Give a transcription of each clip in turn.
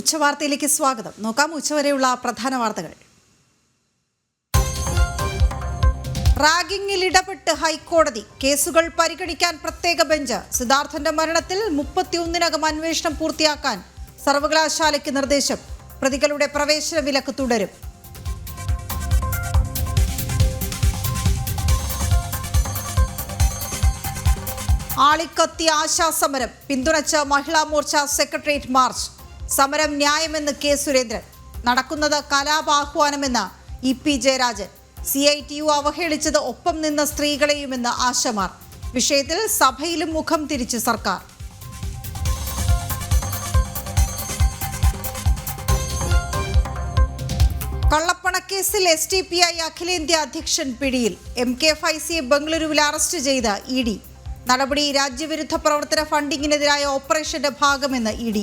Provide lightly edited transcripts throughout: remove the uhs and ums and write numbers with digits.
ഉച്ചവാർത്തയിലേക്ക് സ്വാഗതം. നോക്കാം ഉച്ചവരെയുള്ള പ്രധാന വാർത്തകൾ. റാഗിങ്ങിൽ ഇടപെട്ട് ഹൈക്കോടതി, കേസുകൾ പരിഗണിക്കാൻ പ്രത്യേക ബെഞ്ച്. സിദ്ധാർത്ഥന്റെ മരണത്തിൽ 31-നകം അന്വേഷണം പൂർത്തിയാക്കാൻ സർവകലാശാലയ്ക്ക് നിർദ്ദേശം. പ്രതികളുടെ പ്രവേശന വിലക്ക് തുടരും. ആളിക്കത്തി ആശാസമരം പിന്തുണച്ച് മഹിളാ മോർച്ച സെക്രട്ടേറിയറ്റ് മാർച്ച്. സമരം ന്യായമെന്ന് കെ സുരേന്ദ്രൻ. നടക്കുന്നത് കലാപാഹ്വാനമെന്ന് EP ജയരാജൻ. CITU അവഹേളിച്ചത് ഒപ്പം നിന്ന സ്ത്രീകളെയുമെന്ന് ആശമാർ. വിഷയത്തിൽ സഭയിലും മുഖം തിരിച്ച് സർക്കാർ. കള്ളപ്പണക്കേസിൽ SDPI അഖിലേന്ത്യാ അധ്യക്ഷൻ പിടിയിൽ. MK ഫൈസിയെ ബംഗളൂരുവിൽ അറസ്റ്റ് ചെയ്ത് ED. നടപടി രാജ്യവിരുദ്ധ പ്രവർത്തന ഫണ്ടിങ്ങിനെതിരായ ഓപ്പറേഷന്റെ ഭാഗമെന്ന് ED.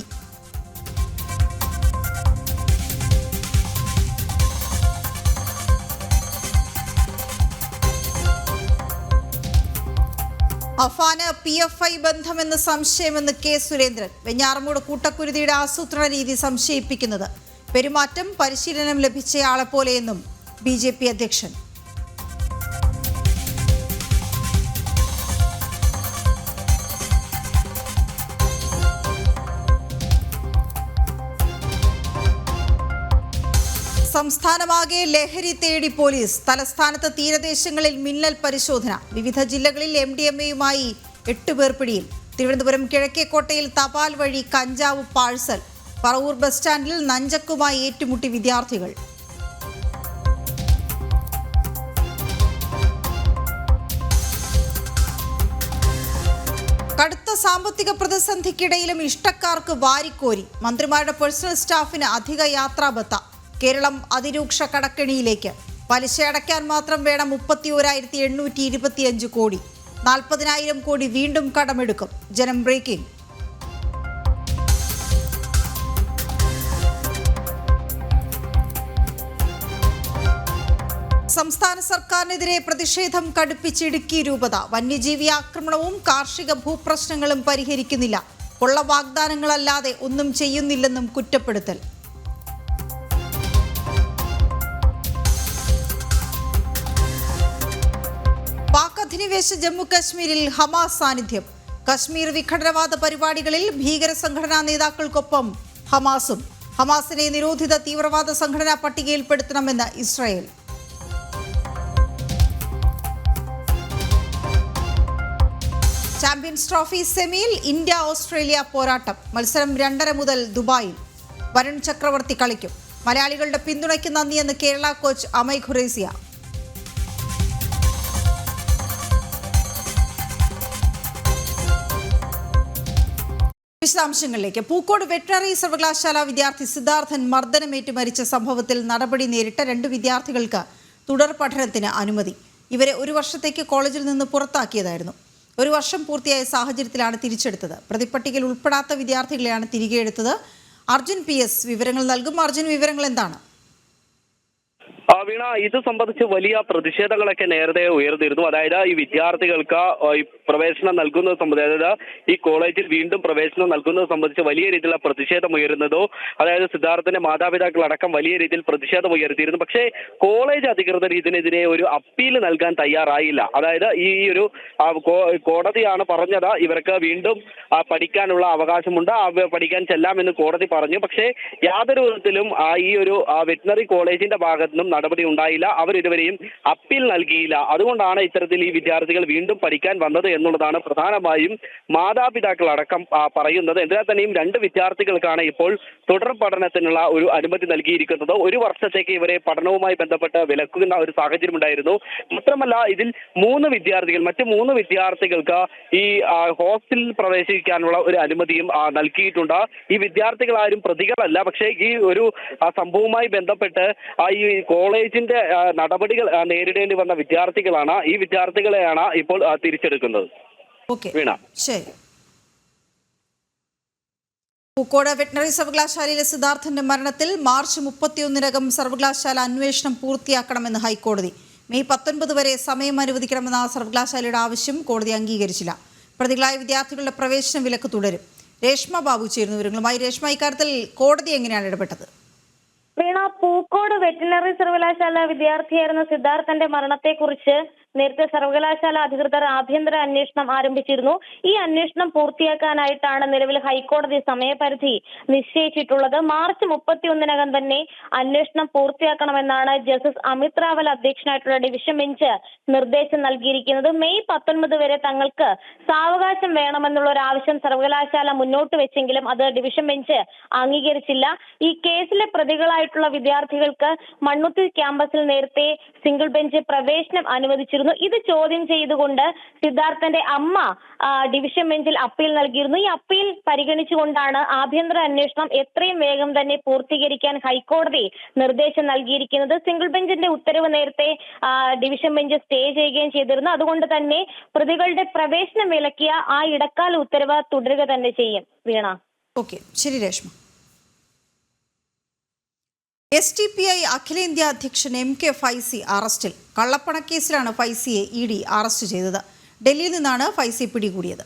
അഫാന് PFI ബന്ധമെന്ന് സംശയമെന്ന് കെ സുരേന്ദ്രൻ. വെഞ്ഞാറമൂട് കൂട്ടക്കുരുതിയുടെ ആസൂത്രണ രീതി സംശയിപ്പിക്കുന്നത്. പെരുമാറ്റം പരിശീലനം ലഭിച്ചയാളെപ്പോലെയെന്നും BJP അധ്യക്ഷൻ. സംസ്ഥാനമാകെ ലഹരി തേടി പോലീസ്. തലസ്ഥാനത്ത് തീരദേശങ്ങളിൽ മിന്നൽ പരിശോധന. വിവിധ ജില്ലകളിൽ MDMA-യുമായി 8 പേർ പിടിയിൽ. തിരുവനന്തപുരം കിഴക്കേക്കോട്ടയിൽ തപാൽ വഴി കഞ്ചാവ് പാഴ്സൽ. പറവൂർ ബസ് സ്റ്റാൻഡിൽ നഞ്ചക്കുമായി ഏറ്റുമുട്ടി വിദ്യാർത്ഥികൾ. കടുത്ത സാമ്പത്തിക പ്രതിസന്ധിക്കിടയിലും ഇഷ്ടക്കാർക്ക് വാരിക്കോരി. മന്ത്രിമാരുടെ പേഴ്സണൽ സ്റ്റാഫിന് അധിക യാത്രാബത്ത. കേരളം അതിരൂക്ഷ കടക്കെണിയിലേക്ക്. പലിശ അടയ്ക്കാൻ മാത്രം വേണം 31,825 കോടി. 40,000 കോടി വീണ്ടും കടമെടുക്കും. ജനം ബ്രേക്കിംഗ്. സംസ്ഥാന സർക്കാരിനെതിരെ പ്രതിഷേധം കടുപ്പിച്ച് ഇടുക്കി രൂപത. വന്യജീവി ആക്രമണവും കാർഷിക ഭൂപ്രശ്നങ്ങളും പരിഹരിക്കുന്നില്ല. കൊള്ള വാഗ്ദാനങ്ങളല്ലാതെ ഒന്നും ചെയ്യുന്നില്ലെന്നും കുറ്റപ്പെടുത്തൽ. പാക് അധിനിവേശ ജമ്മു കശ്മീരിൽ ഹമാസ് സാന്നിധ്യം. കശ്മീർ വിഘടനവാദ പരിപാടികളിൽ ഭീകര സംഘടനാ നേതാക്കൾക്കൊപ്പം ഹമാസും. ഹമാസിനെ നിരോധിത തീവ്രവാദ സംഘടനാ പട്ടികയിൽപ്പെടുത്തണമെന്ന് ഇസ്രായേൽ. ചാമ്പ്യൻസ് ട്രോഫി സെമിയിൽ ഇന്ത്യ-ഓസ്ട്രേലിയ പോരാട്ടം. മത്സരം 2:30 മുതൽ ദുബായിൽ. വരുൺ ചക്രവർത്തി കളിക്കും. മലയാളികളുടെ പിന്തുണയ്ക്ക് നന്ദിയെന്ന് കേരള കോച്ച് അമയ് ഖുറേസിയ. വിശദാംശങ്ങളിലേക്ക്. പൂക്കോട് വെറ്ററിനറി സർവകലാശാല വിദ്യാർത്ഥി സിദ്ധാർത്ഥൻ മർദ്ദനമേറ്റ് മരിച്ച സംഭവത്തിൽ നടപടി നേരിട്ട 2 വിദ്യാർത്ഥികൾക്ക് തുടർ പഠനത്തിന് അനുമതി. ഇവരെ 1 വർഷത്തേക്ക് കോളേജിൽ നിന്ന് പുറത്താക്കിയതായിരുന്നു. 1 വർഷം പൂർത്തിയായ സാഹചര്യത്തിലാണ് തിരിച്ചെടുത്തത്. പ്രതിപട്ടികയിൽ ഉൾപ്പെടാത്ത വിദ്യാർത്ഥികളെയാണ് തിരികെ എടുത്തത്. അർജുൻ PS വിവരങ്ങൾ നൽകും. അർജുൻ, വിവരങ്ങൾ എന്താണ്? വീണ, ഇത് സംബന്ധിച്ച് വലിയ പ്രതിഷേധങ്ങളൊക്കെ നേരത്തെ ഉയർന്നിരുന്നു. അതായത് ഈ വിദ്യാർത്ഥികൾക്ക് ഈ പ്രവേശനം നൽകുന്നത് സംബന്ധിച്ച്, അതായത് ഈ കോളേജിൽ വീണ്ടും പ്രവേശനം നൽകുന്നത് സംബന്ധിച്ച് വലിയ രീതിയിലുള്ള പ്രതിഷേധം ഉയരുന്നതോ, അതായത് സിദ്ധാർത്ഥന്റെ മാതാപിതാക്കളടക്കം വലിയ രീതിയിൽ പ്രതിഷേധം ഉയർത്തിയിരുന്നു. പക്ഷേ കോളേജ് അധികൃതർ ഇതിനെതിരെ ഒരു അപ്പീൽ നൽകാൻ തയ്യാറായില്ല. അതായത് ഈ ഒരു കോടതിയാണ് പറഞ്ഞത് ഇവർക്ക് വീണ്ടും പഠിക്കാനുള്ള അവകാശമുണ്ട്, പഠിക്കാൻ ചെല്ലാമെന്ന് കോടതി പറഞ്ഞു. പക്ഷേ യാതൊരു വിധത്തിലും ഈ ഒരു വെറ്റിനറി കോളേജിന്റെ ഭാഗത്തു നിന്നും നടപടി ഉണ്ടായില്ല. അവരിതുവരെയും അപ്പീൽ നൽകിയില്ല. അതുകൊണ്ടാണ് ഇത്തരത്തിൽ ഈ വിദ്യാർത്ഥികൾ വീണ്ടും പഠിക്കാൻ വന്നത് എന്നുള്ളതാണ് പ്രധാനമായും മാതാപിതാക്കൾ അടക്കം പറയുന്നത്. എന്നാൽ തന്നെയും 2 വിദ്യാർത്ഥികൾക്കാണ് ഇപ്പോൾ തുടർ പഠനത്തിനുള്ള ഒരു അനുമതി നൽകിയിരിക്കുന്നത്. 1 വർഷത്തേക്ക് ഇവരെ പഠനവുമായി ബന്ധപ്പെട്ട് വിലക്കുന്ന ഒരു സാഹചര്യം ഉണ്ടായിരുന്നു. മാത്രമല്ല ഇതിൽ മറ്റ് 3 വിദ്യാർത്ഥികൾക്ക് ഈ ഹോസ്റ്റലിൽ പ്രവേശിക്കാനുള്ള ഒരു അനുമതിയും നൽകിയിട്ടുണ്ട്. ഈ വിദ്യാർത്ഥികൾ ആരും പ്രതികളല്ല. പക്ഷേ ഈ ഒരു സംഭവവുമായി ബന്ധപ്പെട്ട് ഈ കോളേജിന്റെ നടപടികൾ നേരിടേണ്ടി വന്ന വിദ്യാർത്ഥികളാണ്. ഈ വിദ്യാർത്ഥികളെയാണ് ഇപ്പോൾ തിരിച്ചെടുക്കുന്നത്. വീണ, ശരി. പൂക്കോട് വെറ്ററിനറി സർവകലാശാലയിലെ സിദ്ധാർത്ഥന്റെ മരണത്തിൽ മാർച്ച് 31-നകം സർവകലാശാല അന്വേഷണം പൂർത്തിയാക്കണമെന്ന് ഹൈക്കോടതി. മെയ് 19 വരെ സമയം അനുവദിക്കണമെന്ന സർവകലാശാലയുടെ ആവശ്യം കോടതി അംഗീകരിച്ചില്ല. പ്രതികളായ വിദ്യാർത്ഥികളുടെ പ്രവേശന വിലക്ക് തുടരും. രേഷ്മ ബാബു ചേരുന്നു വിവരങ്ങളുമായി. രേഷ്മ, ഇക്കാര്യത്തിൽ കോടതി എങ്ങനെയാണ് ഇടപെട്ടത്? വീണ, പൂക്കോട് വെറ്റിനറി സർവകലാശാല വിദ്യാർത്ഥിയായിരുന്ന സിദ്ധാർത്ഥന്റെ മരണത്തെക്കുറിച്ച് നേരത്തെ സർവകലാശാല അധികൃതർ ആഭ്യന്തര അന്വേഷണം ആരംഭിച്ചിരുന്നു. ഈ അന്വേഷണം പൂർത്തിയാക്കാനായിട്ടാണ് നിലവിൽ ഹൈക്കോടതി സമയപരിധി നിശ്ചയിച്ചിട്ടുള്ളത്. മാർച്ച് 31-നകം തന്നെ അന്വേഷണം പൂർത്തിയാക്കണമെന്നാണ് ജസ്റ്റിസ് അമിത് റാവൽ അധ്യക്ഷനായിട്ടുള്ള ഡിവിഷൻ ബെഞ്ച് നിർദ്ദേശം നൽകിയിരിക്കുന്നത്. മെയ് 19 വരെ തങ്ങൾക്ക് സാവകാശം വേണമെന്നുള്ള ഒരു ആവശ്യം സർവകലാശാല മുന്നോട്ട് വെച്ചെങ്കിലും അത് ഡിവിഷൻ ബെഞ്ച് അംഗീകരിച്ചില്ല. ഈ കേസിലെ പ്രതികളായിട്ടുള്ള വിദ്യാർത്ഥികൾക്ക് മണ്ണുത്തി ക്യാമ്പസിൽ നേരത്തെ സിംഗിൾ ബെഞ്ച് പ്രവേശനം അനുവദിച്ചിരുന്നു. ഇത് ചോദ്യം ചെയ്തുകൊണ്ട് സിദ്ധാർത്ഥന്റെ അമ്മ ഡിവിഷൻ ബെഞ്ചിൽ അപ്പീൽ നൽകിയിരുന്നു. ഈ അപ്പീൽ പരിഗണിച്ചുകൊണ്ടാണ് ആഭ്യന്തര അന്വേഷണം എത്രയും വേഗം തന്നെ പൂർത്തീകരിക്കാൻ ഹൈക്കോടതി നിർദ്ദേശം നൽകിയിരിക്കുന്നത്. സിംഗിൾ ബെഞ്ചിന്റെ ഉത്തരവ് നേരത്തെ ഡിവിഷൻ ബെഞ്ച് സ്റ്റേ ചെയ്യുകയും ചെയ്തിരുന്നു. അതുകൊണ്ട് തന്നെ പ്രതികളുടെ പ്രവേശനം വിലക്കിയ ആ ഇടക്കാല ഉത്തരവ് തുടരുക തന്നെ ചെയ്യും. വീണ. ഓക്കെ, ശരി രേഷ്മ. SDPI അഖിലേന്ത്യാ അധ്യക്ഷൻ MK ഫൈസി അറസ്റ്റിൽ. കള്ളപ്പണക്കേസിലാണ് ഫൈസിയെ ED അറസ്റ്റ് ചെയ്തത്. ഡൽഹിയിൽ നിന്നാണ് ഫൈസി പിടികൂടിയത്.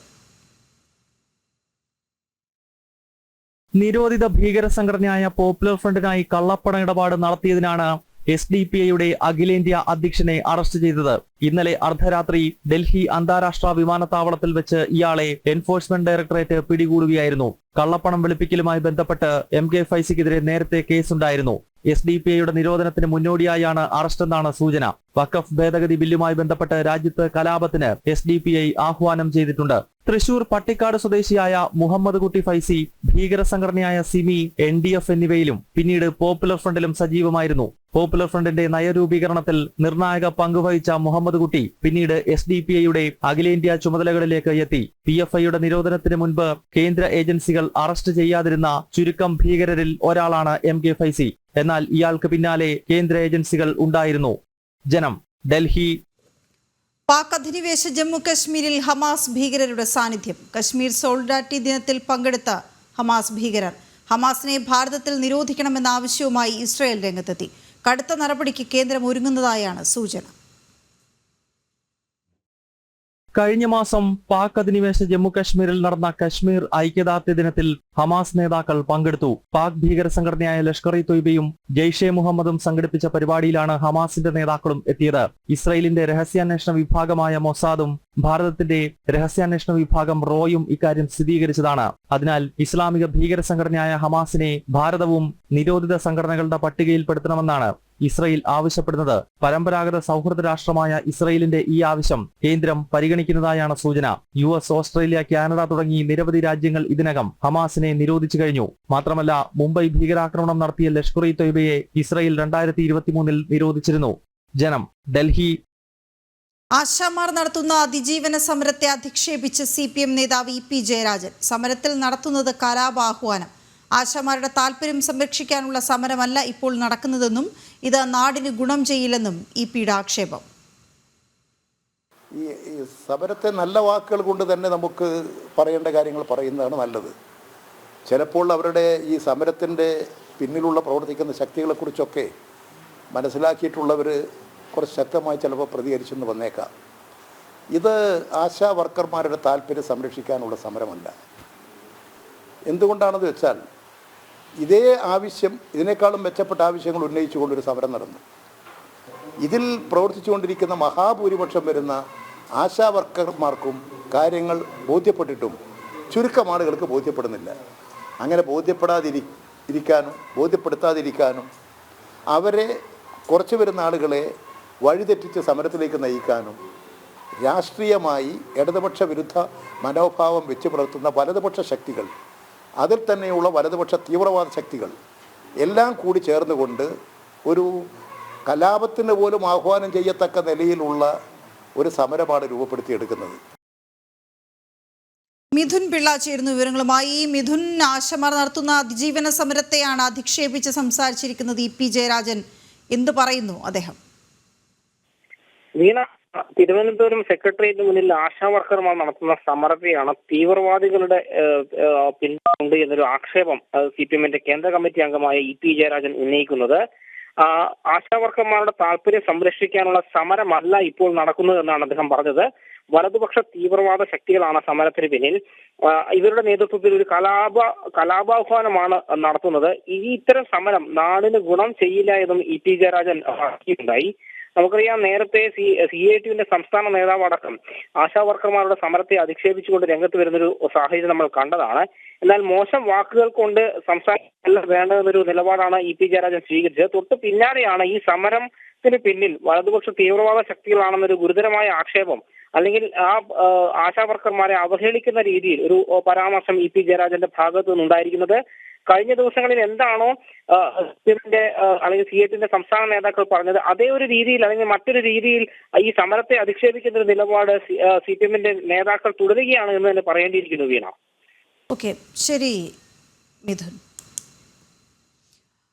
നിരോധിത ഭീകര സംഘടനയായ പോപ്പുലർ ഫ്രണ്ടിനായി കള്ളപ്പണ ഇടപാട് നടത്തിയതിനാണ് SDPIയുടെ അഖിലേന്ത്യാ അധ്യക്ഷനെ അറസ്റ്റ് ചെയ്തത്. ഇന്നലെ അർദ്ധരാത്രി ഡൽഹി അന്താരാഷ്ട്ര വിമാനത്താവളത്തിൽ വെച്ച് ഇയാളെ എൻഫോഴ്സ്മെന്റ് ഡയറക്ടറേറ്റ് പിടികൂടുകയായിരുന്നു. കള്ളപ്പണം വെളുപ്പിക്കലുമായി ബന്ധപ്പെട്ട് MK ഫൈസിക്കെതിരെ നേരത്തെ കേസുണ്ടായിരുന്നു. SDPIയുടെ നിരോധനത്തിന് മുന്നോടിയായാണ് അറസ്റ്റെന്നാണ് സൂചന. വഖഫ് ഭേദഗതി ബില്ലുമായി ബന്ധപ്പെട്ട് രാജ്യത്ത് കലാപത്തിന് SDPI ആഹ്വാനം ചെയ്തിട്ടുണ്ട്. തൃശൂർ പട്ടിക്കാട് സ്വദേശിയായ മുഹമ്മദ് കുട്ടി ഫൈസി ഭീകര സംഘടനയായ സിമി, NDF എന്നിവയിലും പിന്നീട് പോപ്പുലർ ഫ്രണ്ടിലും സജീവമായിരുന്നു. പോപ്പുലർ ഫ്രണ്ടിന്റെ നയരൂപീകരണത്തിൽ നിർണായക പങ്കുവഹിച്ച മുഹമ്മദ് കുട്ടി പിന്നീട് SDPIയുടെ അഖിലേന്ത്യാ ചുമതലകളിലേക്ക് എത്തി. PFIയുടെ നിരോധനത്തിന് മുൻപ് കേന്ദ്ര ഏജൻസികൾ അറസ്റ്റ് ചെയ്യാതിരുന്ന ചുരുക്കം ഭീകരരിൽ ഒരാളാണ് MK ഫൈസി. എന്നാൽ ഇയാൾക്ക് പിന്നാലെ കേന്ദ്ര ഏജൻസികൾ ഉണ്ടായിരുന്നു. ജനം, ഡൽഹി. പാക് അധിനിവേശ ജമ്മു കശ്മീരിൽ ഹമാസ് ഭീകരരുടെ സാന്നിധ്യം. കശ്മീർ സോളിഡാരിറ്റി ദിനത്തിൽ പങ്കെടുത്ത ഹമാസ് ഭീകരർ ഹമാസിനെ ഭാരതത്തിൽ നിരോധിക്കണമെന്ന ആവശ്യവുമായി ഇസ്രായേൽ രംഗത്തെത്തി. കടുത്ത നടപടിക്ക് കേന്ദ്രം ഒരുങ്ങുന്നതായാണ് സൂചന. കഴിഞ്ഞ മാസം പാക് അധിനിവേശ ജമ്മു കശ്മീരിൽ നടന്ന കശ്മീർ ഐക്യദാർഢ്യ ദിനത്തിൽ ഹമാസ് നേതാക്കൾ പങ്കെടുത്തു. പാക് ഭീകര സംഘടനയായ ലഷ്കർ-ഇ-തൊയ്ബയും ജെയ്ഷെ മുഹമ്മദും സംഘടിപ്പിച്ച പരിപാടിയിലാണ് ഹമാസിന്റെ നേതാക്കളും എത്തിയത്. ഇസ്രായേലിന്റെ രഹസ്യാന്വേഷണ വിഭാഗമായ മൊസാദും ഭാരതത്തിന്റെ രഹസ്യാന്വേഷണ വിഭാഗം റോയും ഇക്കാര്യം സ്ഥിരീകരിച്ചതാണ്. അതിനാൽ ഇസ്ലാമിക ഭീകര സംഘടനയായ ഹമാസിനെ ഭാരതവും നിരോധിത സംഘടനകളുടെ പട്ടികയിൽപ്പെടുത്തണമെന്നാണ് ഇസ്രായേൽ ആവശ്യപ്പെടുന്നത്. പരമ്പരാഗത സൗഹൃദ രാഷ്ട്രമായ ഇസ്രായേലിന്റെ ഈ ആവശ്യം കേന്ദ്രം പരിഗണിക്കുന്നതായാണ് സൂചന. US, ഓസ്ട്രേലിയ, കാനഡ തുടങ്ങി നിരവധി രാജ്യങ്ങൾ ഇതിനകം ഹമാസിനെ നിരോധിച്ചു കഴിഞ്ഞു. മാത്രമല്ല, മുംബൈ ഭീകരാക്രമണം നടത്തിയ ലഷ്കർ-ഇ-തൊയ്ബയെ ഇസ്രായേൽ 2023 നിരോധിച്ചിരുന്നു. ജനം, ഡൽഹി. ആശാമാർ നടത്തുന്ന അതിജീവന സമരത്തെ അധിക്ഷേപിച്ച് CPM നേതാവ് EP ജയരാജൻ. സമരത്തിൽ നടത്തുന്നത് കലാപാഹ്വാനം. ആശാമാരുടെ താല്പര്യം സംരക്ഷിക്കാനുള്ള സമരമല്ല ഇപ്പോൾ നടക്കുന്നതെന്നും ഇത് നാടിന് ഗുണം ചെയ്യില്ലെന്നും EPയുടെ ആക്ഷേപം. ഈ സമരത്തെ നല്ല വാക്കുകൾ കൊണ്ട് തന്നെ നമുക്ക് പറയേണ്ട കാര്യങ്ങൾ പറയുന്നതാണ് നല്ലത്. ചിലപ്പോൾ അവരുടെ ഈ സമരത്തിൻ്റെ പിന്നിലുള്ള പ്രവർത്തിക്കുന്ന ശക്തികളെക്കുറിച്ചൊക്കെ മനസ്സിലാക്കിയിട്ടുള്ളവർ കുറച്ച് ശക്തമായി ചിലപ്പോൾ പ്രതികരിച്ചെന്ന് വന്നേക്കാം. ഇത് ആശാ വർക്കർമാരുടെ താല്പര്യം സംരക്ഷിക്കാനുള്ള സമരമല്ല. എന്തുകൊണ്ടാണെന്ന് വെച്ചാൽ ഇതേ ആവശ്യം, ഇതിനേക്കാളും മെച്ചപ്പെട്ട ആവശ്യങ്ങൾ ഉന്നയിച്ചുകൊണ്ടൊരു സമരം നടന്നു. ഇതിൽ പ്രവർത്തിച്ചുകൊണ്ടിരിക്കുന്ന മഹാഭൂരിപക്ഷം വരുന്ന ആശാ വർക്കർമാർക്കും കാര്യങ്ങൾ ബോധ്യപ്പെട്ടിട്ടും ചുരുക്കം ആളുകൾക്ക് ബോധ്യപ്പെടുന്നില്ല. അങ്ങനെ ബോധ്യപ്പെടുത്താതിരിക്കാനും അവരെ കുറച്ച് വരുന്ന ആളുകളെ വഴിതെറ്റിച്ച് സമരത്തിലേക്ക് നയിക്കാനും രാഷ്ട്രീയമായി ഇടതുപക്ഷ വിരുദ്ധ മനോഭാവം വെച്ച് പുലർത്തുന്ന വലതുപക്ഷ ശക്തികൾ, അതിൽ തന്നെയുള്ള വലതുപക്ഷ തീവ്രവാദ ശക്തികൾ എല്ലാം കൂടി ചേർന്നുകൊണ്ട് ഒരു കലാപത്തിന് പോലും ആഹ്വാനം ചെയ്യത്തക്ക നിലയിലുള്ള ഒരു സമരമാണ് രൂപപ്പെടുത്തിയെടുക്കുന്നത്. മിഥുൻ പിള്ള ചേരുന്ന വിവരങ്ങളുമായി. മിഥുൻ, ആശമാർ നടത്തുന്ന അതിജീവന സമരത്തെയാണ് അധിക്ഷേപിച്ച് സംസാരിച്ചിരിക്കുന്നത് EP ജയരാജൻ. എന്ത് പറയുന്നു അദ്ദേഹം? വീണ, തിരുവനന്തപുരം സെക്രട്ടേറിയറ്റിന് മുന്നിൽ ആശാ വർക്കർമാർ നടത്തുന്ന സമരത്തെയാണ് തീവ്രവാദികളുടെ പിന്തുണ എന്നൊരു ആക്ഷേപം CPMന്റെ കേന്ദ്ര കമ്മിറ്റി അംഗമായ EP ജയരാജൻ ഉന്നയിക്കുന്നത്. ആശാ വർക്കർമാരുടെ താല്പര്യം സംരക്ഷിക്കാനുള്ള സമരമല്ല ഇപ്പോൾ നടക്കുന്നതെന്നാണ് അദ്ദേഹം പറഞ്ഞത്. വലതുപക്ഷ തീവ്രവാദ ശക്തികളാണ് സമരത്തിന് പിന്നിൽ. ഇവരുടെ നേതൃത്വത്തിൽ ഒരു കലാപാഹ്വാനമാണ് നടത്തുന്നത്. ഇത്തരം സമരം നാടിന് ഗുണം ചെയ്യില്ല എന്നും ഇ പി ജയരാജൻ പറഞ്ഞിട്ടുണ്ടായി. നമുക്കറിയാം, നേരത്തെ CITUവിന്റെ സംസ്ഥാന നേതാവടക്കം ആശാ വർക്കർമാരുടെ സമരത്തെ അധിക്ഷേപിച്ചുകൊണ്ട് രംഗത്ത് വരുന്നൊരു സാഹചര്യം നമ്മൾ കണ്ടതാണ്. എന്നാൽ മോശം വാക്കുകൾ കൊണ്ട് സംസാരിക്കല്ല വേണ്ടതെന്നൊരു നിലപാടാണ് ഇ പി ജയരാജൻ സ്വീകരിച്ചത്. തൊട്ട് പിന്നാലെയാണ് ഈ സമരത്തിന് പിന്നിൽ വലതുപക്ഷ തീവ്രവാദ ശക്തികളാണെന്നൊരു ഗുരുതരമായ ആക്ഷേപം, അല്ലെങ്കിൽ ആശാ വർക്കർമാരെ അവഹേളിക്കുന്ന രീതിയിൽ ഒരു പരാമർശം ഇ പി ജയരാജന്റെ ഭാഗത്തു നിന്നുണ്ടായിരിക്കുന്നത്. കഴിഞ്ഞ ദിവസങ്ങളിൽ എന്താണോ അല്ലെങ്കിൽ CITUവിന്റെ സംസ്ഥാന നേതാക്കൾ പറഞ്ഞത്, അതേ ഒരു രീതിയിൽ അല്ലെങ്കിൽ മറ്റൊരു രീതിയിൽ ഈ സമരത്തെ അധിക്ഷേപിക്കുന്ന ഒരു നിലപാട് CPMന്റെ നേതാക്കൾ തുടരുകയാണ് എന്ന് തന്നെ പറയേണ്ടിയിരിക്കുന്നു. വീണ. ഓക്കെ, ശരി മിഥുൻ.